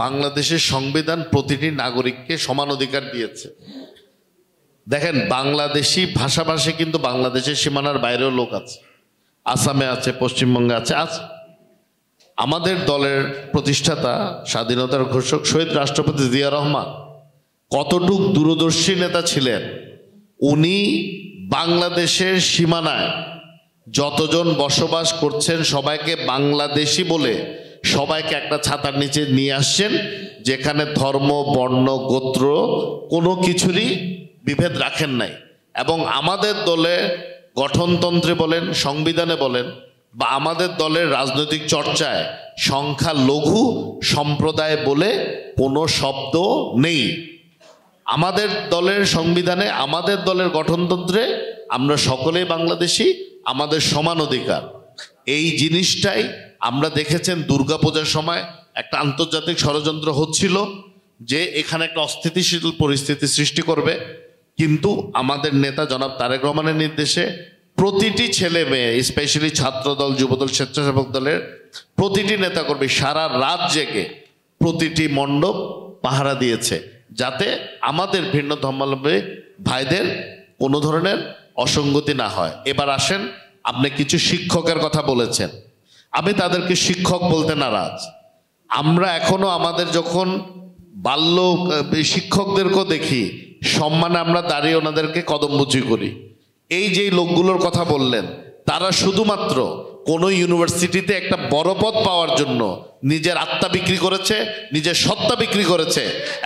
বাংলাদেশের সংবিধান প্রতিটি নাগরিককে সমান অধিকার দিয়েছে। দেখেন, বাংলাদেশি ভাষাভাষী কিন্তু বাংলাদেশের সীমানার বাইরেও লোক আছে, আসামে আছে, পশ্চিমবঙ্গে আছে। আমাদের দলের প্রতিষ্ঠাতা স্বাধীনতার ঘোষক শহীদ রাষ্ট্রপতি জিয়া রহমান কতটুক দূরদর্শী নেতা ছিলেন। উনি বাংলাদেশের সীমানায় যতজন বসবাস করছেন সবাইকে বাংলাদেশি বলে সবাইকে একটা ছাতার নিচে নিয়ে আসছেন, যেখানে ধর্ম, বর্ণ, গোত্র কোনো কিছুরই বিভেদ রাখেন নাই। এবং আমাদের দলে গঠনতন্ত্রে বলেন, সংবিধানে বলেন, বা আমাদের দলের রাজনৈতিক চর্চায় সংখ্যালঘু সম্প্রদায় বলে কোনো শব্দ নেই। আমাদের দলের সংবিধানে, আমাদের দলের গঠনতন্ত্রে আমরা সকলেই বাংলাদেশি, আমাদের সমান অধিকার। এই জিনিসটাই আমরা দেখেছেন দুর্গাপূজার সময় একটা আন্তর্জাতিক ষড়যন্ত্র হচ্ছিল যে এখানে একটা অস্থিতিশীল পরিস্থিতি সৃষ্টি করবে, কিন্তু আমাদের নেতা জনাব তারেক রহমানের নির্দেশে প্রতিটি ছেলে মেয়ে, স্পেশালি ছাত্রদল, যুবদল, স্বেচ্ছাসেবক দলের প্রতিটি নেতাকর্মী সারা রাত জেগে প্রতিটি মণ্ডপ পাহারা দিয়েছে, যাতে আমাদের ভিন্ন ধর্মাবলম্বী ভাইদের কোনো ধরনের অসঙ্গতি না হয়। এবার আসেন, আপনি কিছু শিক্ষকের কথা বলেছেন, আমি তাদেরকে শিক্ষক বলতে নারাজ। আমরা এখনো আমাদের যখন বাল্য শিক্ষকদেরকেও দেখি সম্মানে আমরা দাঁড়িয়ে ওনাদেরকে কদমবুচি করি। এই যে লোকগুলোর কথা বললেন, তারা শুধুমাত্র কোনো ইউনিভার্সিটিতে একটা বড় পদ পাওয়ার জন্য নিজের আত্মা বিক্রি করেছে, নিজের সত্তা বিক্রি করেছে,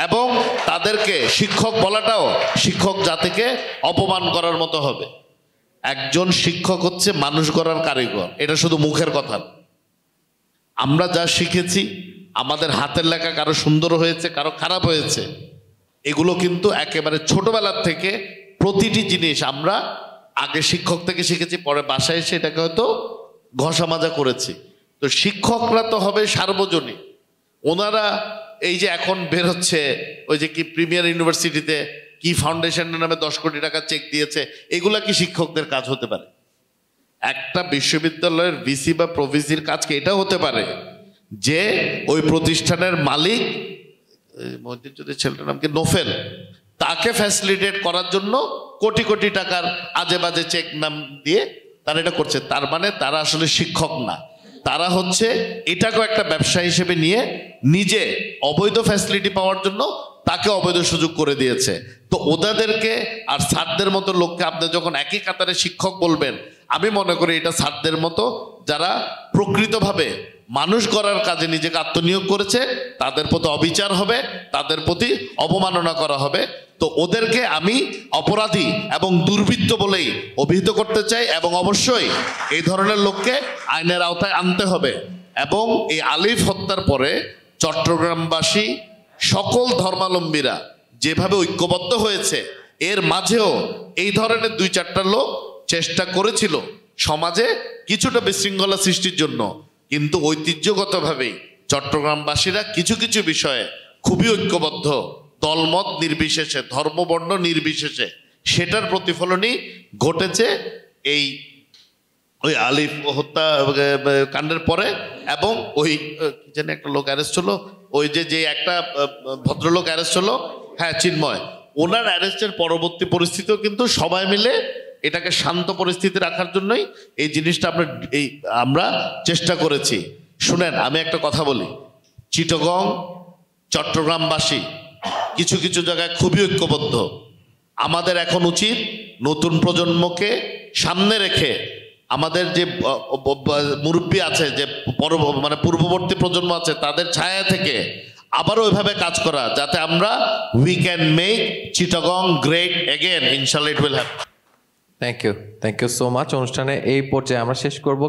এবং তাদেরকে শিক্ষক বলাটাও শিক্ষক জাতিকে অপমান করার মতো হবে। একজন শিক্ষক হচ্ছে মানুষ গড়ার কারিগর, এটা শুধু মুখের কথা। আমরা যা শিখেছি, আমাদের হাতের লেখা কারো সুন্দর হয়েছে, কারো খারাপ হয়েছে, এগুলো কিন্তু একেবারে ছোটবেলার থেকে প্রতিটি জিনিস আমরা আগে শিক্ষক থেকে শিখেছি, পরে বাসায় এসে এটাকে হয়তো ঘষা মাজা করেছি। তো শিক্ষকরা তো হবে সার্বজনীন। ওনারা এই যে এখন বের হচ্ছে ওই যে কি প্রিমিয়ার ইউনিভার্সিটিতে কি ফাউন্ডেশনের নামে 10 কোটি টাকা চেক দিয়েছে, এগুলা কি শিক্ষকদের কাজ হতে পারে? একটা বিশ্ববিদ্যালয়ের ভিসি বা প্রভিসির কাজ কি এটা হতে পারে যে ওই প্রতিষ্ঠানের মালিক, মসজিদের ছেলেটার নাম কি, নোফেল, তাকে ফ্যাসিলিটেট করার জন্য কোটি কোটি টাকার আজে বাজে চেক নাম দিয়ে তারা এটা করছে? তার মানে তারা আসলে শিক্ষক না, তারা হচ্ছে এটাকেও একটা ব্যবসা হিসেবে নিয়ে নিজে অবৈধ ফ্যাসিলিটি পাওয়ার জন্য তাকে অবৈধ সুযোগ করে দিয়েছে। তো ওদেরকে আর স্যারদের মতো লোককে আপনি যখন একই কাতারে শিক্ষক বলবেন, আমি মনে করি এটা স্যারদের মতো যারা প্রকৃতভাবে মানুষ গড়ার কাজে নিজেকে আত্মনিয়োগ করেছে, তাদের প্রতি অবিচার হবে, তাদের প্রতি অবমাননা করা হবে। তো ওদেরকে আমি অপরাধী এবং দুর্বৃত্ত বলেই অভিহিত করতে চাই, এবং অবশ্যই এই ধরনের লোককে আইনের আওতায় আনতে হবে। এবং এই আলিফ হত্যার পরে চট্টগ্রামবাসী সকল ধর্মাবলম্বীরা যেভাবে ঐক্যবদ্ধ হয়েছে, এর মাঝেও এই ধরনের 2-4টা লোক চেষ্টা করেছিল সমাজে কিছুটা বিশৃঙ্খলা সৃষ্টির জন্য, কিন্তু ঐতিহ্যগতভাবেই চট্টগ্রামবাসীরা কিছু কিছু বিষয়ে খুবই ঐক্যবদ্ধ, দলমত নির্বিশেষে, ধর্মবর্ণ নির্বিশেষে। সেটার প্রতিফলনই ঘটেছে এই ওই আলিফ হত্যা কাণ্ডের পরে। এবং ওই কি জানি একটা লোক অ্যারেস্ট হলো, ওই যে একটা ভদ্রলোক অ্যারেস্ট হলো, হ্যাঁ চিন্ময়, ওনার অ্যারেস্টের পরবর্তী পরিস্থিতিও কিন্তু সবাই মিলে এটাকে শান্ত পরিস্থিতি রাখার জন্যই এই জিনিসটা আমরা চেষ্টা করেছি। শুনেন, আমি একটা কথা বলি, চিটাগং চট্টগ্রামবাসী কিছু কিছু জায়গায় খুবই ঐক্যবদ্ধ। আমাদের এখন উচিত নতুন প্রজন্মকে সামনে রেখে আমাদের যে মুরব্বী আছে, যে মানে পূর্ববর্তী প্রজন্ম আছে, তাদের ছায়া থেকে আবারও ওইভাবে কাজ করা, যাতে আমরা we can make Chittagong great again. ইনশাল্লাহ it will happen. Thank you so much. অনুষ্ঠানে এই পর্যায়ে আমরা শেষ করব।